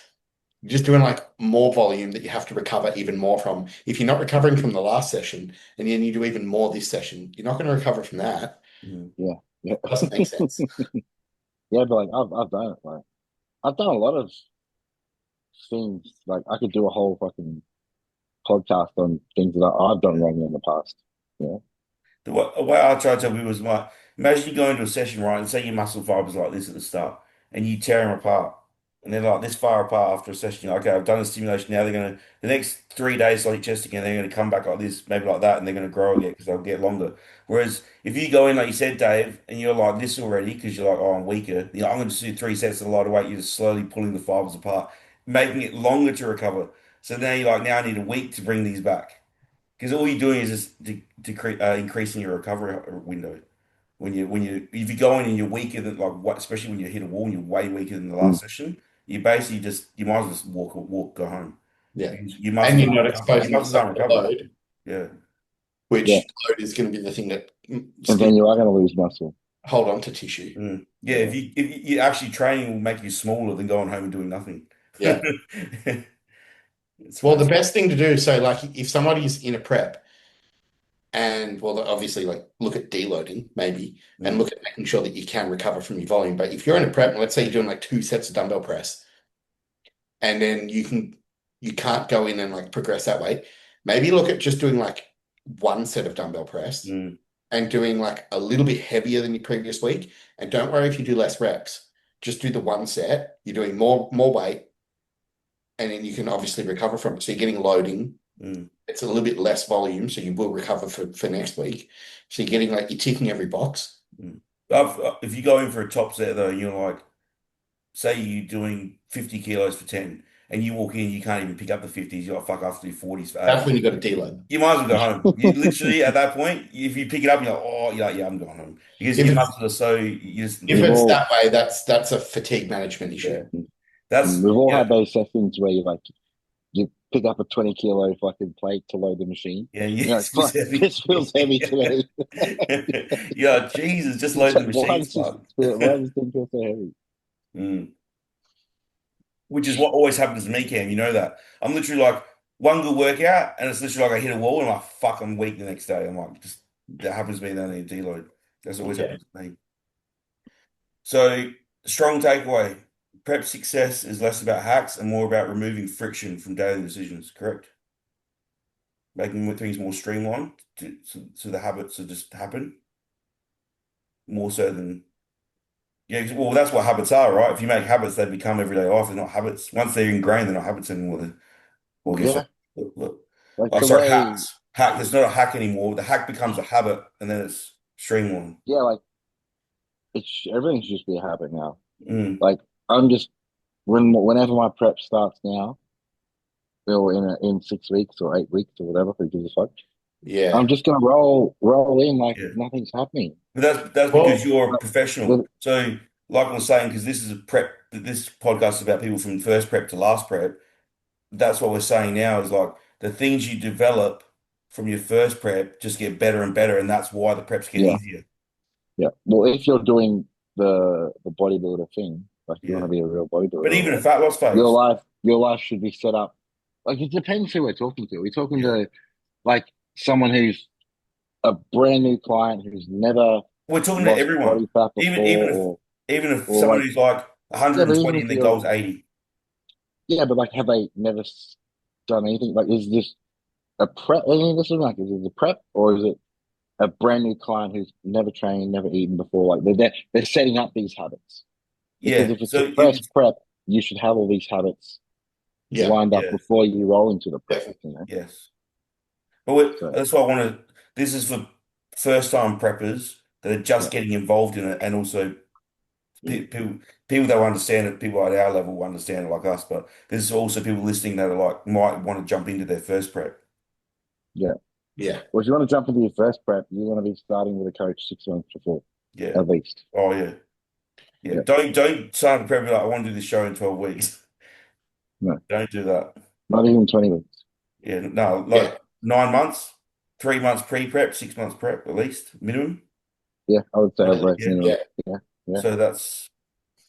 You're just doing like more volume that you have to recover even more from. If you're not recovering from the last session and then you do even more this session, you're not going to recover from that. Mm. Yeah, yeah, Doesn't make sense. yeah. But like I've done it. Like I've done a lot of things. Like I could do a whole fucking podcast on things that I've done wrong in the past. Yeah, The way I try to tell people is like, imagine you go into a session, right, and say your muscle fibers like this at the start, and you tear them apart, and they're like this far apart after a session. You're like, okay, I've done the stimulation. Now they're gonna the next 3 days like chest again. They're gonna come back like this, maybe like that, and they're gonna grow again because they'll get longer. Whereas if you go in like you said, Dave, and you're like this already because you're like, oh, I'm weaker. You know, I'm gonna just do 3 sets of a lot of weight. You're just slowly pulling the fibers apart, making it longer to recover. So now you're like, now I need a week to bring these back. Because all you're doing is just increasing your recovery window. When you if you go in and you're weaker than like what, especially when you hit a wall and you're way weaker than the mm, last session, you basically just you might as well just walk, go home. Yeah. Because your muscles And you're aren't not recovering. Your exposing muscles yourself aren't to recovering. load, Yeah. yeah. which load is going to be the thing that And then you are going to lose muscle. hold on to tissue. Mm. Yeah. Yeah, If you actually training will make you smaller than going home and doing nothing. Yeah. It's Well, the fascinating. best thing to do, so like if somebody's in a prep and well, obviously like look at deloading maybe and Mm. look at making sure that you can recover from your volume. But if you're in a prep, let's say you're doing like 2 sets of dumbbell press and then you can't go in and like progress that way, maybe look at just doing like 1 set of dumbbell press Mm. and doing like a little bit heavier than your previous week. And don't worry if you do less reps. Just do the 1 set. You're doing more weight, and then you can obviously recover from it. So you're getting loading. Mm. It's a little bit less volume, so you will recover for next week. So you're getting like you're ticking every box. Mm. If you go in for a top set though, and you're like, say you're doing 50 kilos for 10 and you walk in, you can't even pick up the 50s. You're like, fuck, I have to do 40s for 8. That's when you got to deload. You might as well go home. You literally at that point, if you pick it up, you're like, oh, you're like, yeah, I'm going home because If your it's muscles are so you just if we've it's all that way, that's a fatigue management issue. yeah. That's we've all yeah, had those sessions where you pick up a 20 kilo fucking plate to load the machine. yeah, You're like, yes, it's fuck, heavy. this feels heavy today. Yeah, Jesus, just It's load the like, machines, fuck. why does this thing feel so heavy? Mm. Which is what always happens to me, Cam. You know that. I'm literally like one good workout, and it's literally like I hit a wall, and I'm like, fuck, I'm weak the next day. I'm like, just that happens to me, and then I need a deload. That's always Yeah. happens to me. So, strong takeaway. Prep success is less about hacks and more about removing friction from daily decisions, correct? Making things more streamlined so the habits will just happen more so than, yeah, well, that's what habits are, right? If you make habits, they become everyday life. They're not habits. Once they're ingrained, they're not habits anymore. Well, guess Yeah, what? Look. like Oh, the sorry, way, hacks. Hack. It's not a hack anymore. The hack becomes a habit and then it's streamlined. yeah, like everything should just be a habit now. Mm, Like I'm just whenever my prep starts now, or in 6 weeks or 8 weeks or whatever, who gives a fuck? I'm Yeah. just gonna roll in like yeah. nothing's happening. But that's because Well, you're a Like, professional. with- So, like I was saying, because this is a prep, this podcast is about people from first prep to last prep. That's what we're saying now is like the things you develop from your first prep just get better and better, and that's why the preps get yeah, easier. Yeah. Well, if you're doing the bodybuilder thing, like you want Yeah. to be a real But bodybuilder, even a like fat loss phase. your life should be set up. Like it depends who we're talking to. We're talking Yeah. to like someone who's a brand new client who's never We're talking to lost everyone. body fat Even before, even if or someone like who's like yeah, but even 120 if and their you're goal's 80. yeah, but like have they never done anything? Like is this a prep? I mean, this is like is it a prep or is it a brand new client who's never trained, never eaten before? Like they're setting up these habits because Yeah. if it's So your if first it's prep, you should have all these habits Yeah, lined up yeah, before you roll into the prep. definitely. You know, yes. But we, so that's why I want to. This is for first time preppers that are just yeah, getting involved in it, and also Mm. people that will understand it. People at our level will understand it like us. But there's also people listening that are like might want to jump into their first prep. yeah. Yeah, Well, if you want to jump into your first prep, you want to be starting with a coach 6 months before, Yeah. at least. Oh yeah. Yeah. Yeah, Don't start a prep like I want to do this show in 12 weeks. no, Don't do that. not even 20 weeks. Yeah. No, yeah. like 9 months, 3 months pre-prep, 6 months prep at least minimum. Yeah, I would say At least, both Yeah. minimum. yeah. Yeah, yeah, So that's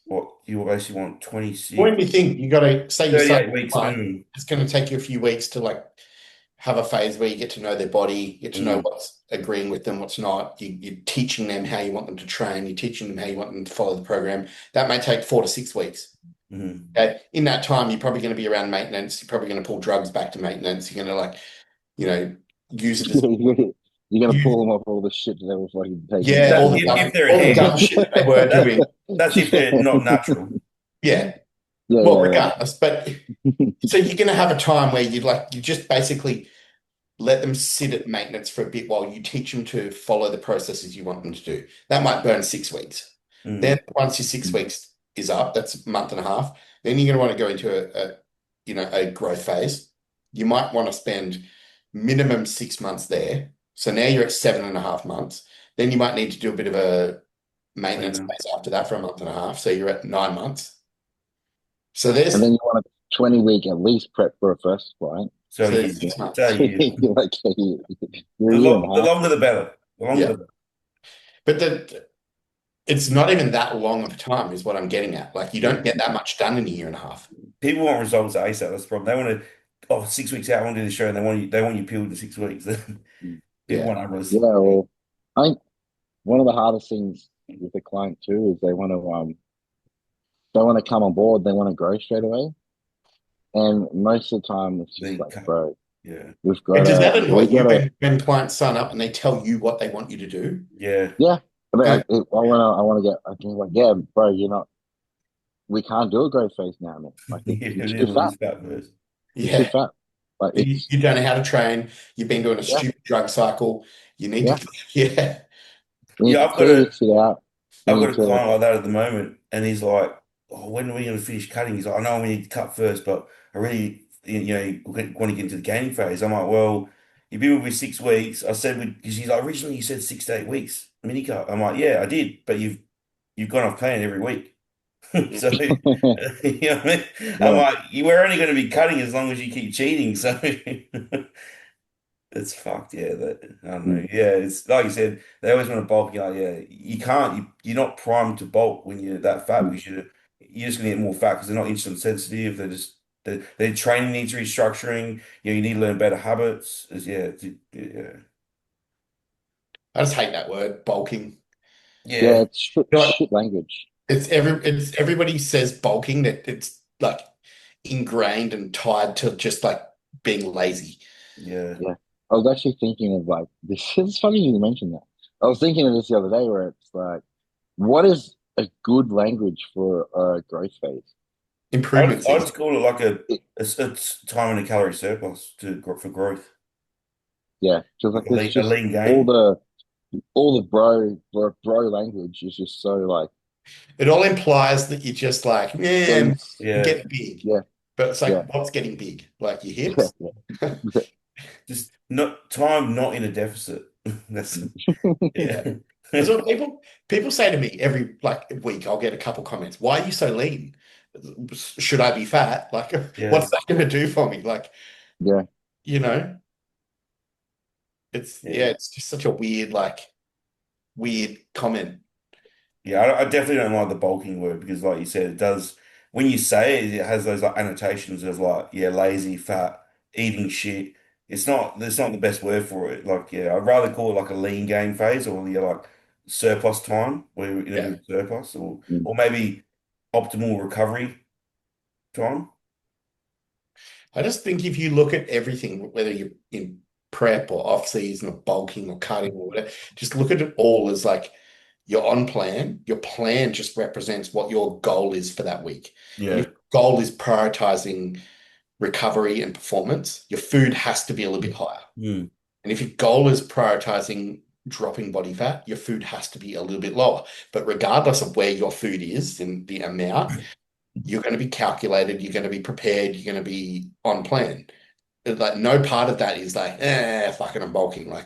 what you basically want When 26, do you think you got to say you start 38 weeks client? minimum. It's going to take you a few weeks to like have a phase where you get to know their body, get to know Mm, what's agreeing with them, what's not. You're teaching them how you want them to train. You're teaching them how you want them to follow the program. That may take 4 to 6 weeks. mm. Okay. In that time, you're probably going to be around maintenance. You're probably going to pull drugs back to maintenance. You're going to like, you know, use it as you're gonna use, pull them off all the shit that they were fucking taking yeah, back That in the if they're all the dumb enhanced, shit they were that doing. that's if they're not natural. Yeah. yeah, Well, yeah, regardless, but so you're going to have a time where you just basically let them sit at maintenance for a bit while you teach them to follow the processes you want them to do. That might burn 6 weeks. Then Mm, once your 6 weeks is up, that's a month and a half. Then you're going to want to go into a growth phase. You might want to spend minimum 6 months there. So now you're at 7.5 months. Then you might need to do a bit of a maintenance cleaner. phase after that for a month and a half. So you're at 9 months. So there's and then you want a 20 week at least prep for a first client. So so there's you, six so months. you, You're like you're a year and a the half. longer the better. The longer Yeah. the better. But it's not even that long of a time, is what I'm getting at. Like, you Yeah. don't get that much done in a year and a half. People want results ASAP. That's the problem. They want to, oh, 6 weeks out, I want to do the show, and they want you peeled in 6 weeks. People Yeah. want Yeah, unrealistic. well, I think one of the hardest things with the client too is they want to come on board, they want to grow straight away, and most of the time it's just Then like, cut. bro, Yeah. But does that we annoy you gotta, when clients sign up and they tell you what they want you to do? Yeah. yeah. I mean, Go, I want to get. I think like, yeah, bro, you're not. We can't do a growth phase now, man. Like Yeah. it's We need too to fat. lose fat first. You're too yeah. fat. Like You, it's you don't know how to train. You've been doing a yeah, stupid drug cycle. You need yeah. to, yeah. We need Yeah, to clear this shit out. We I've got need a to, client like that at the moment, and he's like, "Oh, when are we going to finish cutting?" He's like, "I know we need to cut first, but I really, want to get into the gaining phase." I'm like, "Well, you've been with me 6 weeks." I said, "Because he's like, originally you said 6 to 8 weeks mini cut." I'm like, "Yeah, I did, but you've gone off plan every week." So, you know what I mean? I'm yeah. like, "You were only going to be cutting as long as you keep cheating." So it's fucked, yeah. That I don't know. Mm. Yeah, it's like you said. They always want to bulk. You're like, yeah, you can't. You're not primed to bulk when you're that fat Mm. because you're just gonna get more fat because they're not insulin sensitive. Their training needs restructuring. You need to learn better habits. Yeah, I just hate that word, bulking. Yeah, yeah, it's shit, You know what? shit language. It's everybody says bulking that it's like ingrained and tied to just like being lazy. yeah. Yeah. I was actually thinking of like this. It's funny you mentioned that. I was thinking of this the other day where it's like, what is a good language for a growth phase? Improvement I season. just call it like It, a time and a calorie surplus for growth, yeah, just like like it's a just lean gain. all the bro language is just so like It all implies that you're just like, man, dense. Yeah, get big. Yeah, But it's yeah, like, what's getting big? Like your yeah, hips? yeah. just not time, not in a deficit. That's Yeah. yeah. That's what people say to me every like week. I'll get a couple comments. Why are you so lean? Should I be fat? Like, Yeah, what's that going to do for me? Like, Yeah. you know, yeah. it's just such a weird, like, weird comment. Yeah, I definitely don't like the bulking word because, like you said, it does. When you say it, it has those like annotations of like, yeah, lazy, fat, eating shit. It's not. It's not the best word for it. Like, yeah, I'd rather call it like a lean gain phase or yeah, like surplus time where you're in a Yeah. bit of surplus, Mm. or maybe optimal recovery time. I just think if you look at everything, whether you're in prep or off season or bulking or cutting or whatever, just look at it all as like you're on plan. Your plan just represents what your goal is for that week. And if Yeah. your goal is prioritizing recovery and performance, your food has to be a little bit higher. Mm. And if your goal is prioritizing dropping body fat, your food has to be a little bit lower. But regardless of where your food is in the amount, you're going to be calculated, you're going to be prepared, you're going to be on plan. Like no part of that is like, fucking I'm bulking. Like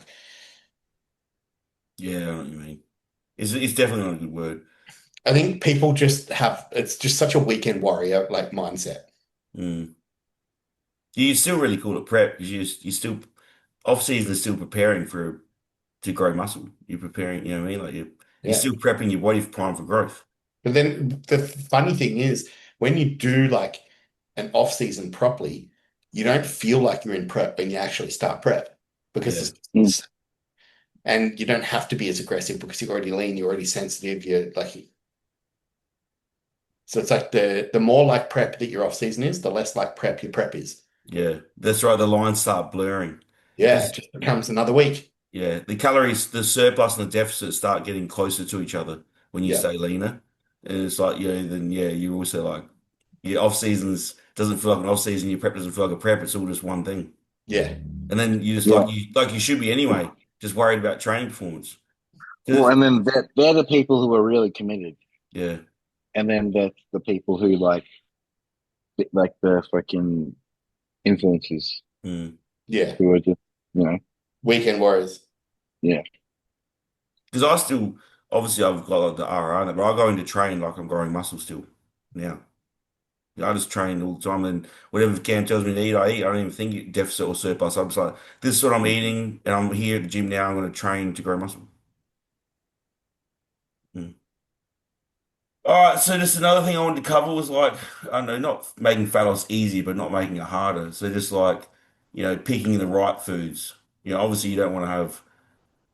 Yeah, I know what you mean. It's definitely not a good word. I think people just have it's just such a weekend warrior like mindset. Mm. You still really call it prep because you still off season is still preparing for to grow muscle. You're preparing, you know what I mean? Like you're Yeah. still prepping your body for prime for growth. But then the funny thing is when you do like an off season properly, you don't feel like you're in prep when you actually start prep because Yeah. Mm. and you don't have to be as aggressive because you're already lean, you're already sensitive, you're like so it's like the more like prep that your off season is, the less like prep your prep is. Yeah. That's right. The lines start blurring. Yeah, it Because just becomes another week. yeah, the calories, the surplus and the deficit start getting closer to each other when you Yeah, stay leaner. And it's like, yeah, then yeah, you also like your off seasons doesn't feel like an off season, your prep doesn't feel like a prep, it's all just one thing. yeah. And then you just Yeah. like you should be anyway, just worried about training performance. Well, 'Cause and then they're the people who are really committed, yeah. and then that's the people who like the fucking influencers Mm. Yeah. who are just you know Weekend warriors. yeah. Because I still, obviously, I've got like the RR, in it, but I go into train like I'm growing muscle still now. I just train all the time, and whatever Cam tells me to eat, I eat. I don't even think deficit or surplus. I'm just like, this is what I'm eating, and I'm here at the gym now. I'm going to train to grow muscle. Mm. All right, so just another thing I wanted to cover was like, I don't know, not making fat loss easy, but not making it harder. So just like, picking the right foods. Obviously, you don't want to have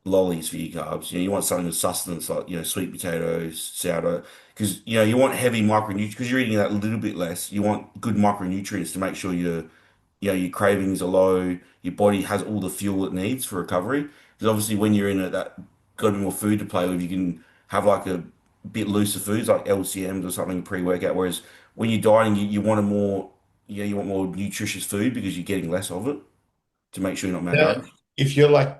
lollies for your carbs. You want something with sustenance like, sweet potatoes, sourdough, because, you want heavy micronutrients because you're eating that a little bit less. You want good micronutrients to make sure your cravings are low, your body has all the fuel it needs for recovery. Because obviously when you're in it, that got a bit more food to play with, you can have like a bit looser foods like LCMs or something pre-workout. Whereas when you're dieting, you want a more, you want more nutritious food because you're getting less of it to make sure you're not Now, malnourished. if you're like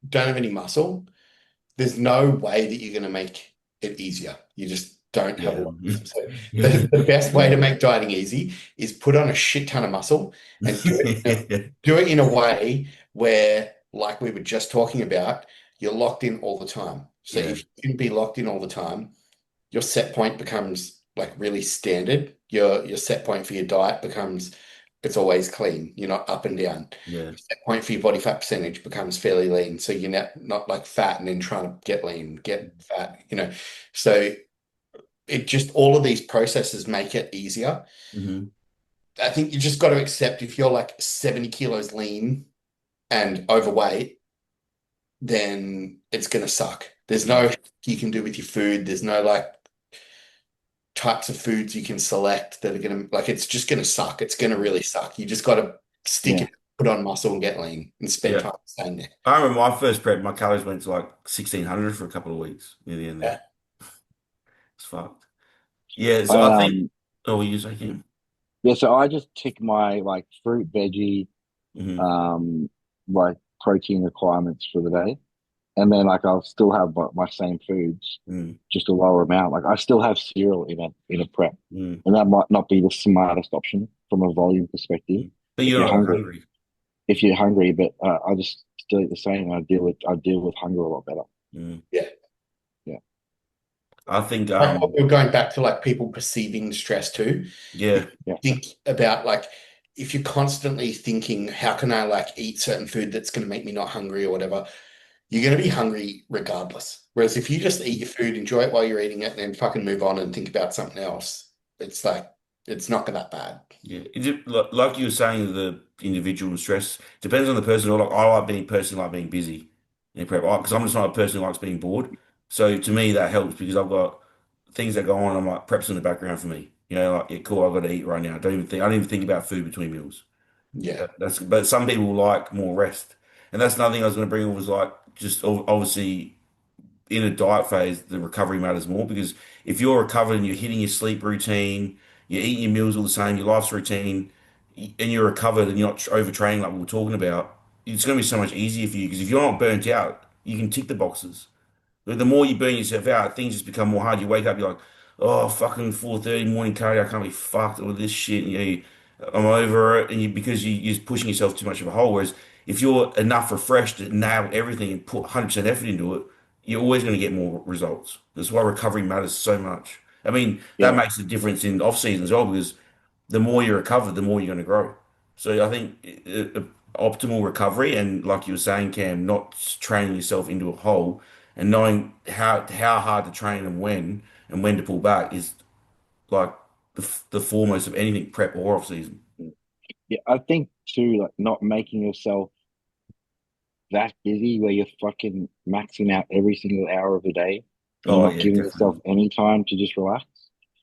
don't have any muscle, there's no way that you're going to make it easier. You just don't have a Yeah. lot of muscle. So Yeah. the best way to make dieting easy is put on a shit ton of muscle and do it in a way where, like we were just talking about, you're locked in all the time. So Yeah. if you can be locked in all the time, your set point becomes like really standard. Your set point for your diet becomes it's always clean. You're not up and down. Yeah. Set point for your body fat percentage becomes fairly lean. So you're not like fat and then trying to get lean, get fat. So it just all of these processes make it easier. Hmm. I think you just got to accept if you're like 70 kilos lean and overweight, then it's gonna suck. There's no you can do with your food. There's no like types of foods you can select that are going to like it's just going to suck. It's going to really suck. You just got to stick Yeah. it, put on muscle and get lean and spend Yeah. time staying there. I remember my first prep, my calories went to like 1600 for a couple of weeks near the end there. Yeah. It's fucked. Yeah, so I I think, oh, you say Kim? Yeah, so I just tick my like fruit, veggie, Hmm. um, like protein requirements for the day, and then like I'll still have my same foods, Mm. just a lower amount. Like I still have cereal in a prep, Mm. and that might not be the smartest option from a volume perspective Mm. But if you're you're not hungry. hungry. If you're hungry, but I just still eat the same. I deal with hunger a lot better. Mm. Yeah. Yeah, I think, Like what we're going back to like people perceiving stress too. If yeah, you yeah, think about like if you're constantly thinking, how can I like eat certain food that's going to make me not hungry or whatever, you're going to be hungry regardless. Whereas if you just eat your food, enjoy it while you're eating it, and then fucking move on and think about something else, it's like, it's not that bad. Yeah, like you were saying, the individual stress depends on the person. I like being busy in prep because I'm just not a person who likes being bored. So to me, that helps because I've got things that go on. I'm like preps in the background for me. Like yeah, cool. I've got to eat right now. I don't even think about food between meals. Yeah. But some people like more rest, and that's another thing I was going to bring up was like just obviously in a diet phase, the recovery matters more because if you're recovered and you're hitting your sleep routine, you're eating your meals all the same, your life's routine, and you're recovered and you're not overtraining like we were talking about, it's going to be so much easier for you because if you're not burnt out, you can tick the boxes. But the more you burn yourself out, things just become more hard. You wake up, you're like, oh, fucking 4:30 morning cardio, I can't be fucked with this shit. And I'm over it. And because you're just pushing yourself too much of a hole. Whereas if you're enough refreshed to nail everything and put 100% effort into it, you're always going to get more results. That's why recovery matters so much. I mean, that Yeah, makes a difference in off season as well because the more you recover, the more you're going to grow. So I think optimal recovery and like you were saying, Cam, not training yourself into a hole and knowing how hard to train and when to pull back is like the foremost of anything prep or off season. yeah. I think too, like not making yourself that busy where you're fucking maxing out every single hour of the day and Oh not yeah, giving yourself definitely. any time to just relax.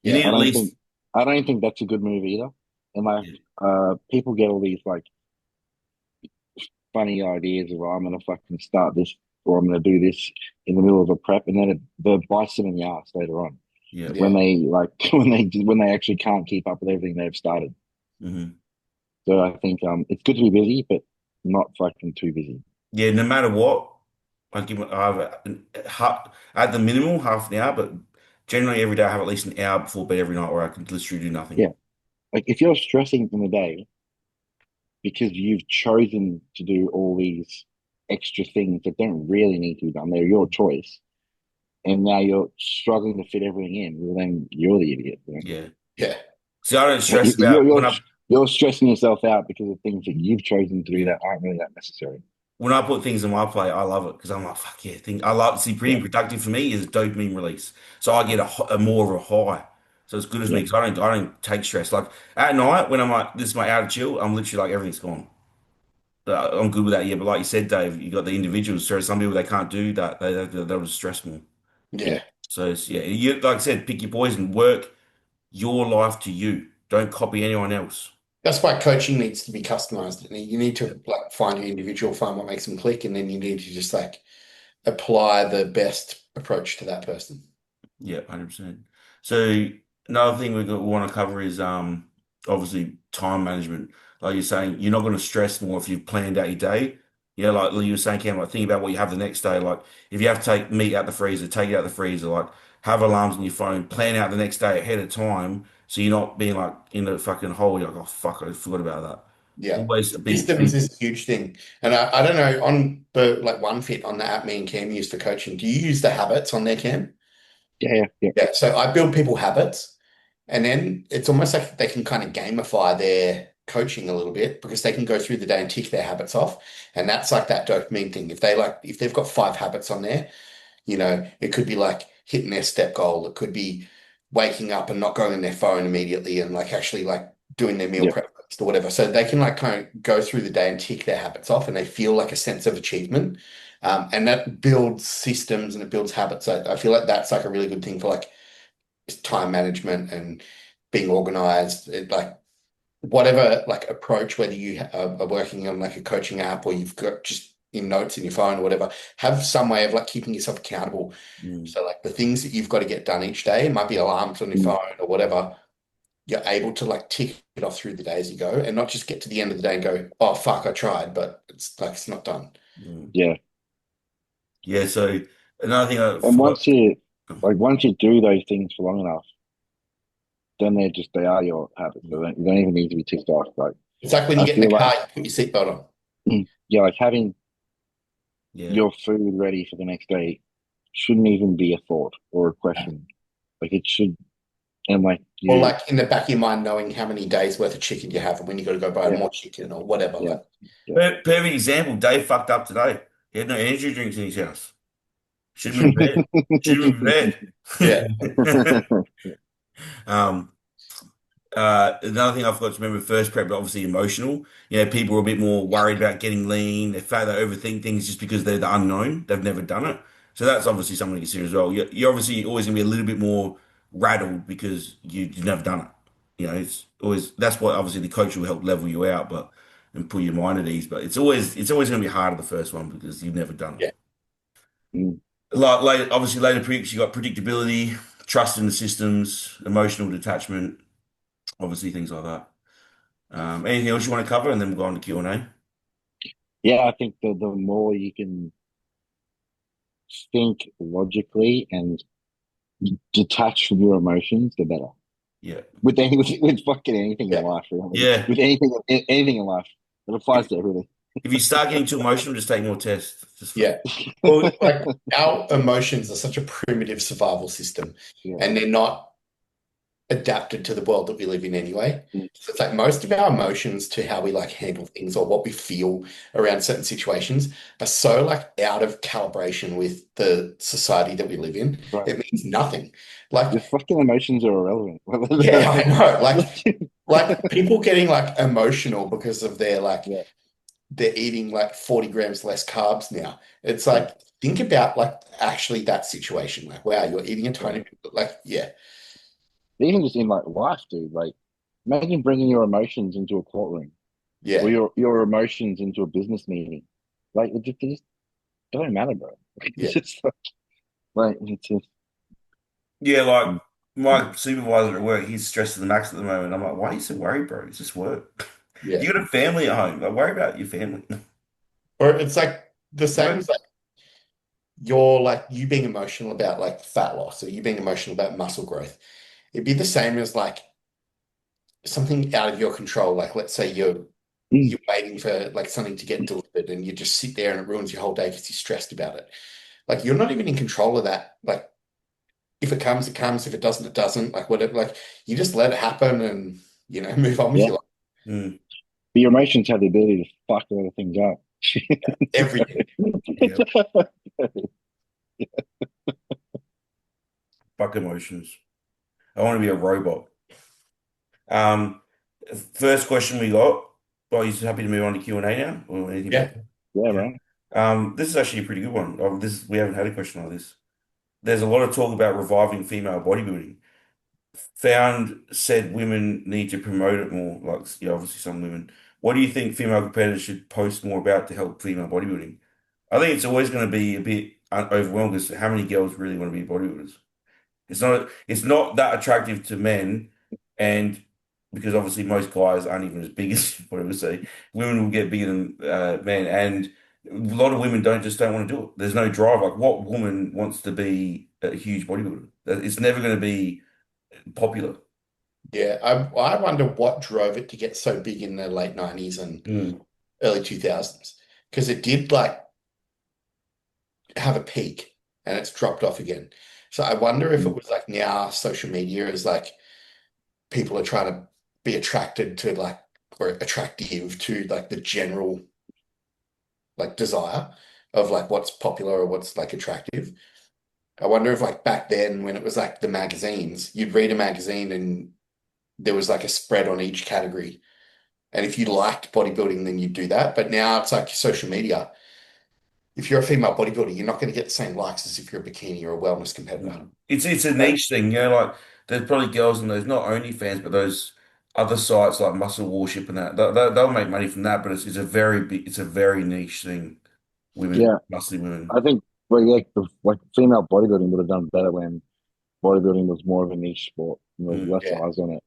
You Yeah. need I at don't least think I don't think that's a good move either. And like yeah, people get all these like funny ideas of, oh, I'm gonna fucking start this or I'm gonna do this in the middle of a prep and then it bites them in the ass later on yeah. when Yeah. they like when they actually can't keep up with everything they've started. Hmm. So I think it's good to be busy, but not fucking too busy. Yeah, no matter what, I have at the minimal half an hour, but generally every day I have at least an hour before bed every night where I can literally do nothing. Yeah. Like if you're stressing in the day because you've chosen to do all these extra things that don't really need to be done, they're your choice, and now you're struggling to fit everything in, well then you're the idiot, you know? Yeah. Yeah. See, I don't Like stress about you're stressing yourself out because of things that you've chosen to do yeah. that aren't really that necessary. When I put things on my plate, I love it because I'm like, fuck yeah, I love see Yeah, being productive for me is dopamine release. So I get a more of a high. So it's good as me yeah, because I don't take stress. Like at night when I'm like, this is my out of chill, I'm literally like everything's gone. But I'm good with that, yeah. But like you said, Dave, you got the individuals. So some people they can't do that. They'll just stress more. yeah, Yeah. So it's, yeah, you like I said, pick your poison, work your life to you. Don't copy anyone else. That's why coaching needs to be customized. And you need to like find your individual, find what makes them click, and then you need to just like apply the best approach to that person. Yeah, 100%. So another thing we want to cover is obviously time management. Like you're saying, you're not going to stress more if you've planned out your day. Yeah, like you were saying, Cam, like think about what you have the next day. Like if you have to take meat out the freezer, take it out the freezer. Like have alarms on your phone, plan out the next day ahead of time, so you're not being like in a fucking hole. You're like, oh fuck, I forgot about that. Yeah. Always be, Systems is a huge thing. And I don't know, on the like one fit on the app me and Cam use for coaching, do you use the habits on there, Cam? yeah, yeah, Yeah. So I build people habits and then it's almost like they can kind of gamify their coaching a little bit because they can go through the day and tick their habits off. And that's like that dopamine thing. If they've got 5 habits on there, it could be like hitting their step goal. It could be waking up and not going on their phone immediately and like actually like doing their meal yeah, prep list or whatever. So they can like kind of go through the day and tick their habits off and they feel like a sense of achievement. And that builds systems and it builds habits. I feel like that's like a really good thing for like time management and being organized. Like whatever like approach, whether you are working on like a coaching app or you've got just in notes in your phone or whatever, have some way of like keeping yourself accountable. mm, So like the things that you've got to get done each day, it might be alarms on your mm, phone or whatever, you're able to like tick it off through the day as you go and not just get to the end of the day and go, oh fuck, I tried, but it's like it's not done. mm. yeah. Yeah. So another thing I And forgot. once you do those things for long enough, then they are your habits. You don't even need to be ticked off. Like It's like when you I get in the feel like car, you put your seatbelt on. yeah, like having Yeah. your food ready for the next day shouldn't even be a thought or a question. Like it should, and like Or you, like in the back of your mind, knowing how many days worth of chicken you have and when you got to go buy yeah, more chicken or whatever. yeah, Like, yeah, Perfect example. Dave fucked up today. He had no energy drinks in his house. Should have been in bed. Should have been Yeah. in bed. Um, another thing I forgot to remember first prep, but obviously emotional. You know, people are a bit more worried about getting lean. They fact they overthink things just because they're the unknown. They've never done it. So that's obviously something to consider as well. You're obviously always going to be a little bit more rattled because you've never done it. You know, it's always that's what obviously the coach will help level you out, but and put your mind at ease. But it's always going to be harder the first one because you've never done it. Yeah. Mm. Like later, obviously later predicts you got predictability, trust in the systems, emotional detachment, obviously things like that. Anything else you want to cover, and then we'll go on to Q&A. Yeah, I think the more you can think logically and detach from your emotions, the better. Yeah, With fucking anything in Yeah. life, really. yeah. With anything in life, it applies If, to everything. if you start getting too emotional, just take more tests. Just for, Yeah. Well, like our emotions are such a primitive survival system, Yeah. and they're not adapted to the world that we live in anyway. Mm. So it's like most of our emotions to how we like handle things or what we feel around certain situations are so like out of calibration with the society that we live in. Right. It means nothing. Like, Your fucking emotions are irrelevant. yeah, I know. Like people getting like emotional because of their like Yeah. they're eating like 40 grams less carbs now. It's Yeah. like think about like actually that situation. Like, wow, you're eating a Yeah. tiny bit, like, yeah, Even just in like life, dude. Like, imagine bringing your emotions into a courtroom or yeah, your emotions into a business meeting. Like, it just don't matter, bro. yeah. It's just like it's just. yeah, like Mm. my supervisor at work, he's stressed to the max at the moment. I'm like, why are you so worried, bro? It's just work. Yeah. You got a family at home. Like, worry about your family. Or it's like the same Work. as like you're like you being emotional about like fat loss or you being emotional about muscle growth. It'd be the same as like something out of your control. Like let's say Mm. you're waiting for like something to get delivered and you just sit there and it ruins your whole day because you're stressed about it. Like you're not even in control of that. Like if it comes, it comes. If it doesn't, it doesn't. Like whatever. Like you just let it happen and move on with Yeah. your life. Mm, But your emotions have the ability to fuck a lot of things up. Everything. yeah, fuck emotions. I want to be a robot. Um, First question we got. Well, you happy to move on to Q&A now, or anything Yeah. back? Yeah, Yeah. right. This is actually a pretty good one. We haven't had a question like this. There's a lot of talk about reviving female bodybuilding. Found said women need to promote it more. Like, yeah, obviously some women. What do you think female competitors should post more about to help female bodybuilding? I think it's always going to be a bit overwhelming because how many girls really want to be bodybuilders? It's not that attractive to men, and because obviously most guys aren't even as big as what I would say, women will get bigger than men, and a lot of women don't want to do it. There's no drive. Like, what woman wants to be a huge bodybuilder? It's never going to be popular. Yeah. I wonder what drove it to get so big in the late 90s and Mm, early 2000s. Because it did like have a peak and it's dropped off again. So I wonder if it Mm. was like now social media is like people are trying to be attracted to like or attractive to like the general like desire of like what's popular or what's like attractive. I wonder if like back then when it was like the magazines, you'd read a magazine and there was like a spread on each category. And if you liked bodybuilding, then you'd do that. But now it's like social media. If you're a female bodybuilder, you're not going to get the same likes as if you're a bikini or a wellness competitor. mm. It's a But niche thing, like there's probably girls in those not OnlyFans, but those other sites like Muscle Worship and that they'll make money from that, but it's a very big, it's a very niche thing. Women, Yeah, muscly women. I think. Well, yeah, like female bodybuilding would have done better when bodybuilding was more of a niche sport. And there was Mm, less yeah, eyes on it,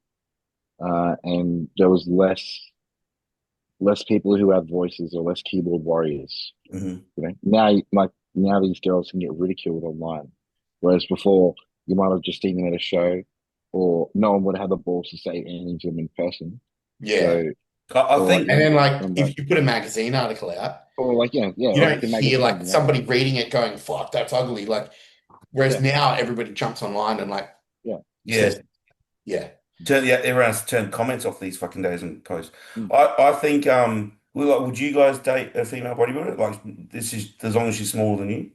and there was less people who had voices or less keyboard warriors. hmm You know, now these girls can get ridiculed online, whereas before you might have just seen them at a show, or no one would have the balls to say anything to them in person. yeah. So, I or like And think, then like and like, if you put a magazine article out, or like yeah, you or like don't a hear magazine, like somebody reading it going, fuck, that's ugly. Like whereas yeah, now everybody jumps online and like yeah, yeah, says, yeah, yeah, everyone's turned comments off these fucking days and posts. mm, I think would you guys date a female bodybuilder? Like, this is as long as she's smaller than you.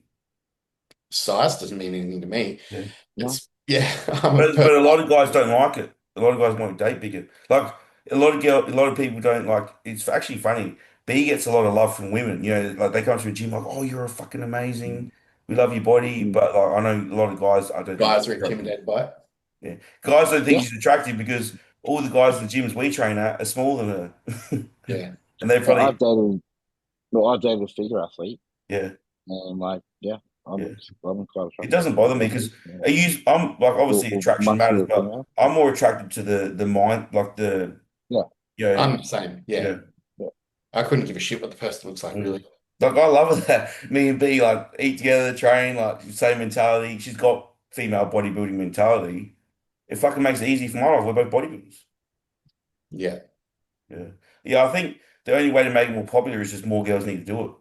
Size doesn't mean anything to me. Yeah. No. Yeah, I'm a But person. a lot of guys don't like it. A lot of guys want to date bigger. Like a lot of people don't like. It's actually funny. B gets a lot of love from women. You know, like they come to the gym like, "Oh, you're a fucking amazing. We love your body." Mm. But like, I know a lot of guys. I don't think Guys she's are attractive. intimidated by it. Yeah, guys don't think Yeah. she's attractive because all the guys in the gyms we train at are smaller than her, Yeah. and they But probably I've dated a figure athlete, yeah and like, yeah, yeah. I'm quite It attracted doesn't to bother me them. because Yeah. I'm like obviously Or attraction matters, muscular but female. I'm more attracted to the mind, like the Yeah. you know I'm the same. Yeah. yeah. Yeah. I couldn't give a shit what the person looks like, Mm. really. Like I love it that me and B like eat together, train, like same mentality. She's got female bodybuilding mentality. It fucking makes it easy for my life. We're both bodybuilders. Yeah. Yeah, yeah. I think the only way to make it more popular is just more girls need to do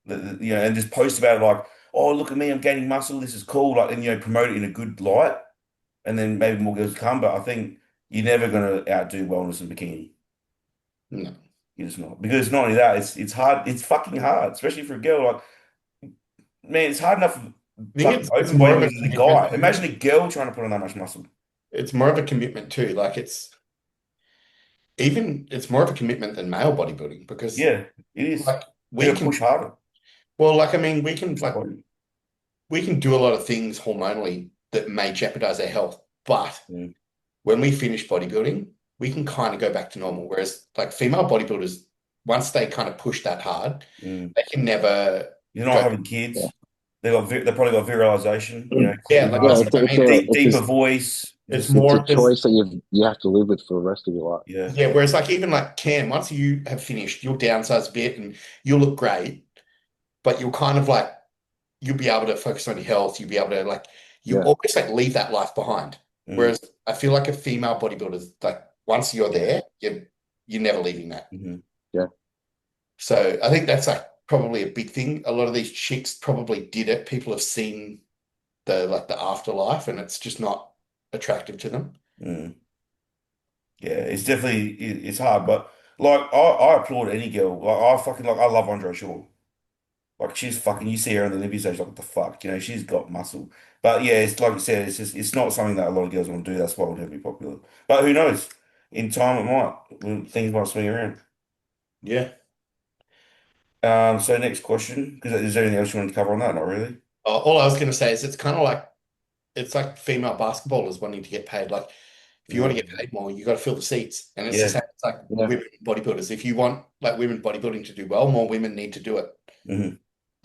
it. You know, and just post about it like, oh, look at me, I'm gaining muscle. This is cool. Like, and promote it in a good light, and then maybe more girls come. But I think you're never gonna outdo wellness and bikini. No. You're just not because not only that, it's hard. It's fucking hard, especially for a girl. Like, man, it's hard enough for I think fucking it's open more of a bodybuilders than a commitment guy. too. Imagine a girl trying to put on that much muscle. It's more of a commitment too. Like it's more of a commitment than male bodybuilding because Yeah, it is. like You we gotta can push harder. well, like I mean, Push the body. we can do a lot of things hormonally that may jeopardize our health, but Mm, when we finish bodybuilding, we can kind of go back to normal. Whereas like female bodybuilders, once they kind of push that hard, mm. they can never You're not go. having Yeah. kids. They probably got virilization. You know, Yeah, fucking like Yeah, that's hard, what I mean. deeper voice. Just it's a There's choice that you have to live with for the rest of your life. yeah. yeah, whereas like even like Cam, once you have finished, you'll downsize a bit and you'll look great, but you'll kind of like you'll be able to focus on your health. You'll be able to like you Yeah. almost like leave that life behind. Mm, Whereas I feel like a female bodybuilder, like once you're yeah. there, you're never leaving that. Hmm. Yeah. So I think that's like probably a big thing. A lot of these chicks probably did it. People have seen the afterlife, and it's just not attractive to them. Mm. Yeah, it's definitely it's hard, but like I applaud any girl. Like I fucking like I love Andre Shaw. Like she's fucking you see her on the Olympic stage, like what the fuck, she's got muscle. But yeah, it's like you said, it's not something that a lot of girls want to do. That's why it would never be popular. But who knows? In time, it might. Things might swing around. Yeah. So next question, because is there anything else you want to cover on that? Not really. All I was going to say is it's like female basketballers wanting to get paid. Like if you want to get paid more, you got to fill the seats. And it's the Yeah. same. It's like Yeah. women bodybuilders. If you want like women bodybuilding to do well, more women need to do it. Hmm.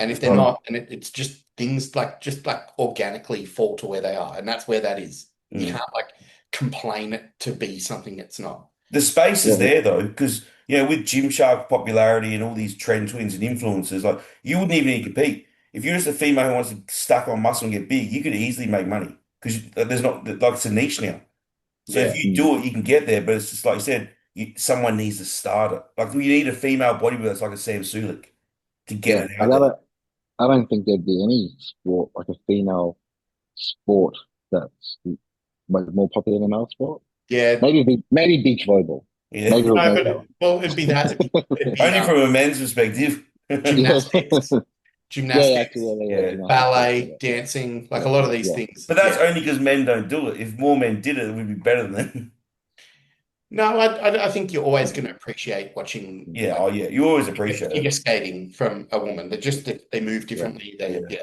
And if they're Right. not, and it's just things like just like organically fall to where they are, and that's where that is. You Mm. can't like complain it to be something it's not. The space is Yeah. there though, because with Gymshark popularity and all these trend twins and influencers, like you wouldn't even need to compete. If you're just a female who wants to stack on muscle and get big, you could easily make money because there's not like it's a niche now. So if Yeah. you Mm. do it, you can get there. But it's just like you said, someone needs to start it. Like you need a female bodybuilder that's like a Sam Sulek to get Yeah. it out And there. I don't think there'd be any sport, like a female sport, that's like more popular than male sport. Yeah. Maybe beach volleyball. Yeah, Maybe No, maybe but well, it'd be that. It'd be only from a men's perspective. yeah. gymnastics, Yeah, actually, Yeah, gymnastics, ballet, yeah, dancing, like yeah, a lot of these yeah, things. but that's Yeah. only because men don't do it. If more men did it, it would be better than them. No, I think you're always going to appreciate watching Yeah, like oh yeah, you always appreciate figure it. skating from a woman. They move yeah, differently. Yeah. Yeah.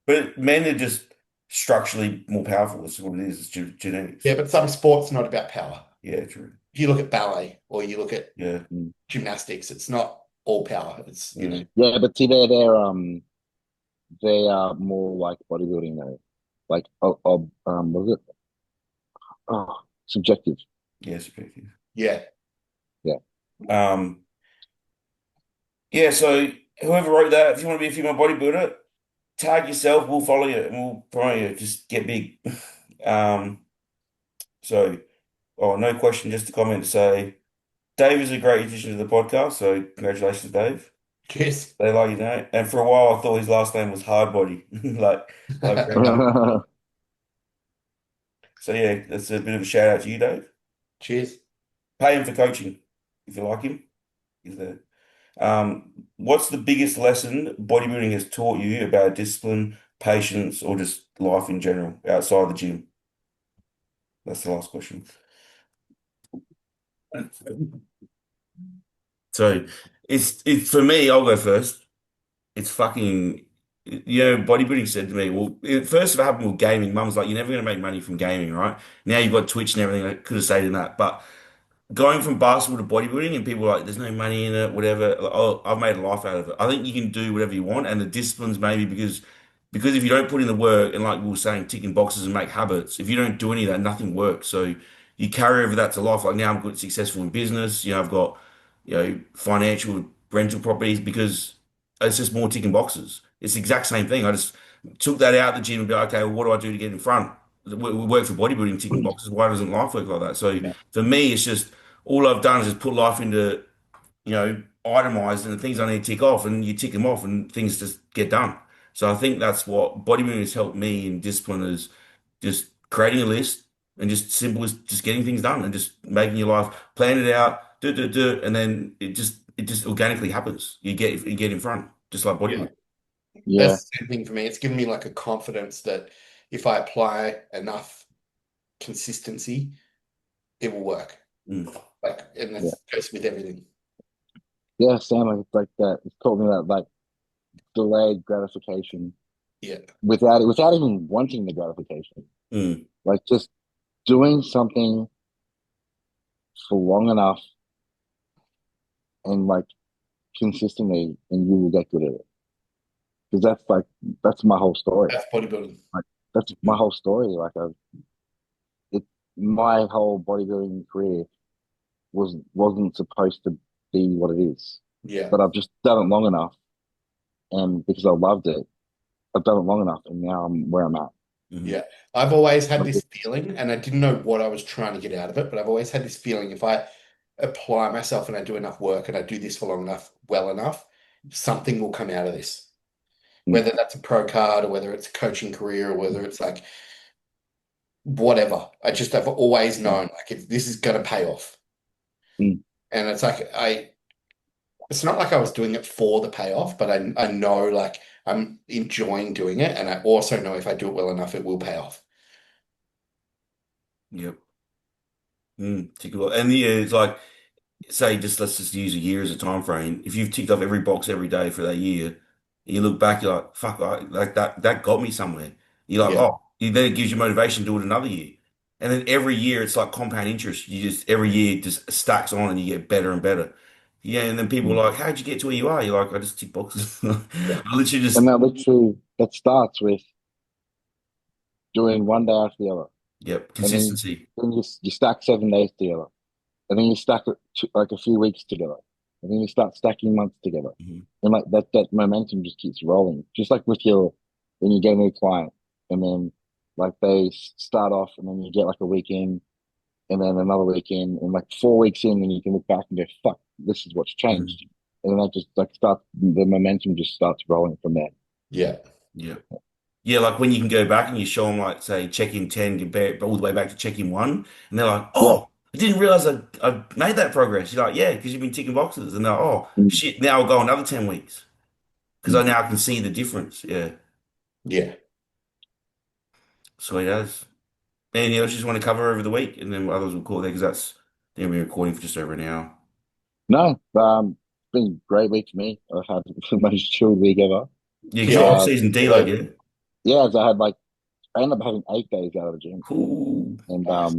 But men are just structurally more powerful. That's what it is. It's genetics. Yeah, but some sports not about power. Yeah, true. If you look at ballet or you look at Yeah. mm, gymnastics, it's not all power. It's Mm. yeah. But see, they are more like bodybuilding though. Like, what was it? Oh, subjective. Yeah, subjective. yeah. Yeah. Um, yeah, so whoever wrote that, if you want to be a female bodybuilder, tag yourself, we'll follow you and we'll promote you. Just get big. Um, so no question, just a comment to say Dave is a great addition to the podcast, so congratulations, Dave. Cheers. They like and for a while I thought his last name was Hardbody, like Brendan. So yeah, that's a bit of a shout out to you, Dave. Cheers. Pay him for coaching if you like him. He's there. What's the biggest lesson bodybuilding has taught you about discipline, patience, or just life in general outside the gym? That's the last question. So it's for me, I'll go first. It's fucking, bodybuilding said to me, well, it first it happened with gaming. Mum's like, you're never going to make money from gaming, right? Now you've got Twitch and everything. I could have stayed in that. But going from basketball to bodybuilding and people are like, there's no money in it, whatever. Like, oh, I've made a life out of it. I think you can do whatever you want. And the disciplines maybe because if you don't put in the work and like we were saying, ticking boxes and make habits, if you don't do any of that, nothing works. So you carry over that to life. Like now I'm good, successful in business. I've got, financial rental properties because it's just more ticking boxes. It's the exact same thing. I just took that out of the gym and be like, okay, well, what do I do to get in front? We work for bodybuilding, ticking boxes. Why doesn't life work like that? So Yeah. for me, it's just all I've done is just put life into, itemized and the things I need to tick off, and you tick them off, and things just get done. So I think that's what bodybuilding has helped me in discipline is just creating a list and just simple as just getting things done and just making your life, plan it out, do, and then it just organically happens. You get in front, just like Yeah. bodybuilding. Yeah. That's the same thing for me. It's given me like a confidence that if I apply enough consistency, it will work. Mm. Like, and Yeah. that's goes with everything. Yeah, Sam, like that. It's taught me that like delayed gratification Yeah. without even wanting the gratification. Mm. Like just doing something for long enough and like consistently, and you will get good at it. Because that's my whole story. That's bodybuilding. Like that's my Mm. whole story. It my whole bodybuilding career wasn't supposed to be what it is, Yeah. but I've just done it long enough, and because I loved it, I've done it long enough, and now I'm where I'm at. Mm. Yeah. I've always had Like, this feeling, and I didn't know what I was trying to get out of it, but I've always had this feeling if I apply myself and I do enough work and I do this for long enough, well enough, something will come out of this. mm, Whether that's a pro card or whether it's a coaching career or whether it's like whatever. I've always mm, known like if this is gonna pay off. mm. And it's like it's not like I was doing it for the payoff, but I know like I'm enjoying doing it, and I also know if I do it well enough, it will pay off. Yep. Tick a lot. And yeah, it's like say just let's just use a year as a time frame. If you've ticked off every box every day for that year, you look back, you're like, fuck, like that got me somewhere. You're like, Yeah, oh, then it gives you motivation to do it another year. And then every year it's like compound interest. You just every year just stacks on and you get better and better. Yeah, and then people Mm. are like, how'd you get to where you are? You're like, I just tick boxes. yeah, I literally And just that starts with doing one day after the other, yep, and consistency. then you stack 7 days together, and then you stack it like a few weeks together, and then you start stacking months together, Hmm. and like that momentum just keeps rolling. Just like with your when you get a new client, and then like they start off, and then you get like a week in, and then another week in, and like 4 weeks in, and you can look back and go, "Fuck, this is what's changed," Hmm. and then that just like starts the momentum just starts rolling from there. yeah, Yeah. Yeah, like when you can go back and you show them, like, say, check in 10, compare it all the way back to check in one, and they're like, Yeah. oh, I didn't realize I made that progress. You're like, yeah, because you've been ticking boxes. And they're like, oh, Mm, shit, now I'll go another 10 weeks because I mm. now can see the difference. Yeah, yeah. sweet as. Anything else you just want to cover over the week? And then others will call there because they're going to be recording for just over an hour. No, it's been a great week for me. I've had the most chilled week ever. Yeah, because you're Yeah, off Uh, season deload, deload. yeah? yeah, as I ended up having 8 days out of the gym, Cool. and Nice.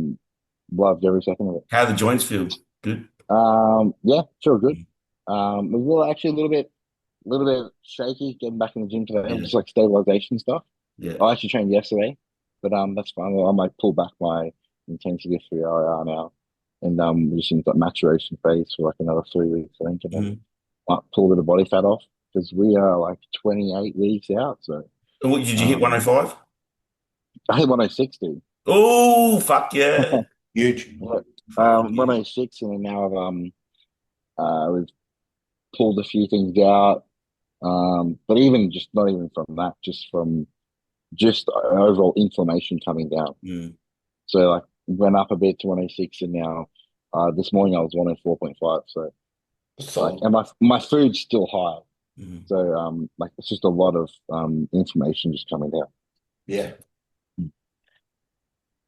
loved every second of it. How the joints feel? Good? Yeah, sure, good. It was actually a little bit shaky getting back in the gym today. Yeah, Just like stabilization stuff. yeah. I actually trained yesterday, but that's fine. I might pull back my intensity of 3 hour now, and we're just in that maturation phase for like another 3 weeks, I think, and then Mhm. might pull a bit of body fat off because we are like 28 weeks out. So And what, did you hit um, 105? I hit 106, Oh, fuck yeah. Huge. yeah. Fuck yeah. 106, and then now we've pulled a few things out. But even just not even from that, just from just overall inflammation coming down. Mm. So went up a bit to 106, and now this morning I was 104.5. So like, Solid. and my food's still high. Mhm. So like it's just a lot of information just coming out. Yeah.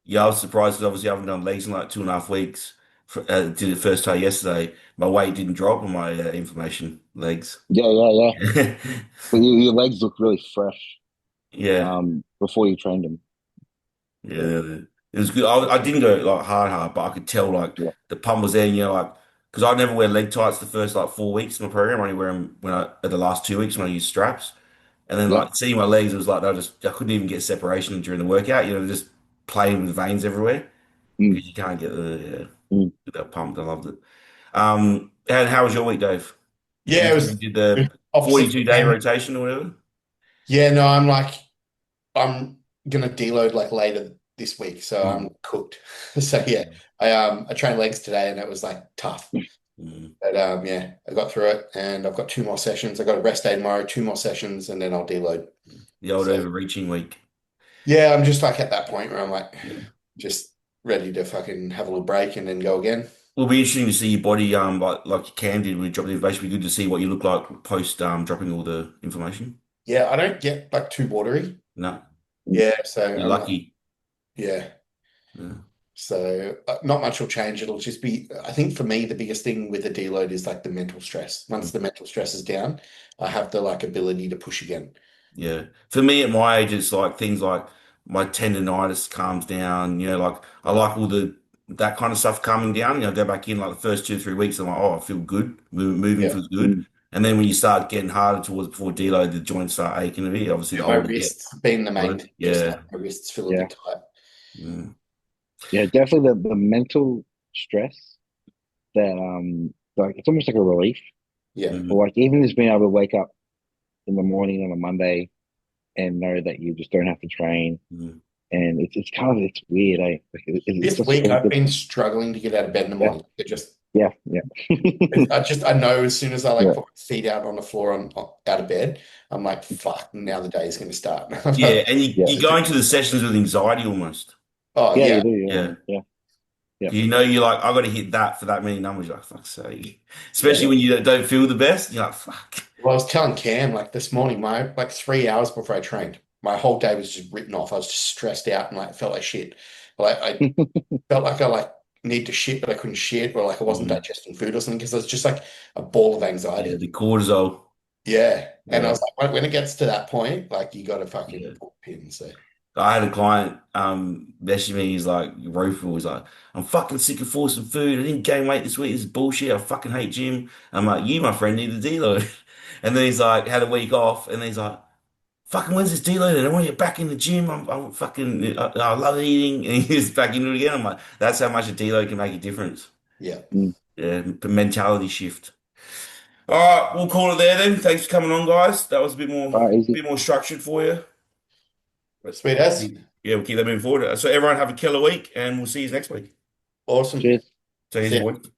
Yeah, I was surprised because obviously I haven't done legs in like 2.5 weeks. Did it first day yesterday. My weight didn't drop on my inflammation legs. Yeah, yeah, yeah. Yeah. But your legs look really fresh Yeah. before you trained them. Yeah, Yeah. It was good. I didn't go like hard, but I could tell like yeah, the pump was there, like, because I never wear leg tights the first like 4 weeks of my program. I only wear them at the last 2 weeks when I use straps. And then yeah. like seeing my legs, it was like I couldn't even get separation during the workout, just playing with veins everywhere Mm, because you can't get mm. that pumped. I loved it. And how was your week, Dave? Yeah, it You was did the opposite to 42-day Cam. rotation or whatever? Yeah, no, I'm gonna deload like later this week, so Mm. I'm cooked. So yeah, I trained legs today and it was like tough. Mm. But yeah, I got through it and I've got 2 more sessions. I got a rest day tomorrow, 2 more sessions, and then I'll deload. The old So overreaching week. yeah, I'm just like at that point where I'm like just ready to fucking have a little break and then go again. Will be interesting to see your body, like Cam did when you dropped the information. Be good to see what you look like post dropping all the information. Yeah, I don't get like too watery. No, Yeah, so you're lucky. yeah. Yeah. So not much will change. It'll just be, I think for me, the biggest thing with the deload is like the mental stress. Once the mental stress is down, I have the like ability to push again. Yeah. For me at my age, it's like things like my tendonitis calms down, like I like all that kind of stuff calming down. Go back in like the first 2 or 3 weeks, I'm like, oh, I feel good. Moving Yeah. feels good. Mm. And then when you start getting harder towards before deload, the joints start aching a bit. Obviously, Yeah, the my older you get. wrists being the main thing, just Yeah. like my wrists feel a Yeah, bit tight. Mm. yeah. Definitely the mental stress that like it's almost like a relief. Yeah. Or Mm. like even just being able to wake up in the morning on a Monday and know that you just don't have to train. Mm. And it's kind of it's weird, eh? Like it's This such a week I've good been struggling to get out of bed in the yeah, morning. It just, yeah, yeah. I know as soon as I like Yeah. put my feet out on the floor out of bed, I'm like, fuck, now the day is going to start. Yeah, and Yeah. you go into the sessions with anxiety almost. Oh Yeah, yeah. you do. Yeah. Yeah. Yeah. Yeah. 'Cause you're like, I got to hit that for that many numbers. You're like, fuck's sake. Especially Yeah. when you don't feel the best. You're like, fuck. Well, I was telling Cam like this morning, my like 3 hours before I trained, my whole day was just written off. I was just stressed out and like felt like shit. Like I felt like I like need to shit, but I couldn't shit, or like I wasn't Mhm. digesting food or something because I was just like a ball of Yeah, anxiety. the cortisol. Yeah. And I Yeah, was like, when it gets to that point, like you got to yeah. fucking put a pin. So I had a client message me. He's like, Rofer was like, I'm fucking sick of forcing food. I didn't gain weight this week. This is bullshit. I fucking hate gym. I'm like, you, my friend, need a deload. And then he's like, had a week off, and then he's like, fucking when's this deload? I want to get back in the gym. I'm fucking, I love eating. And he's back into it again. I'm like, that's how much a deload can make a difference. yeah. Mm. Yeah, the mentality shift. All right, we'll call it there then. Thanks for coming on, guys. That was a All right, easy. bit more structured for you. But Sweet as. yeah, we'll keep that moving forward. So everyone have a killer week, and we'll see you next week. Awesome. Cheers. Take it See easy, ya. boys.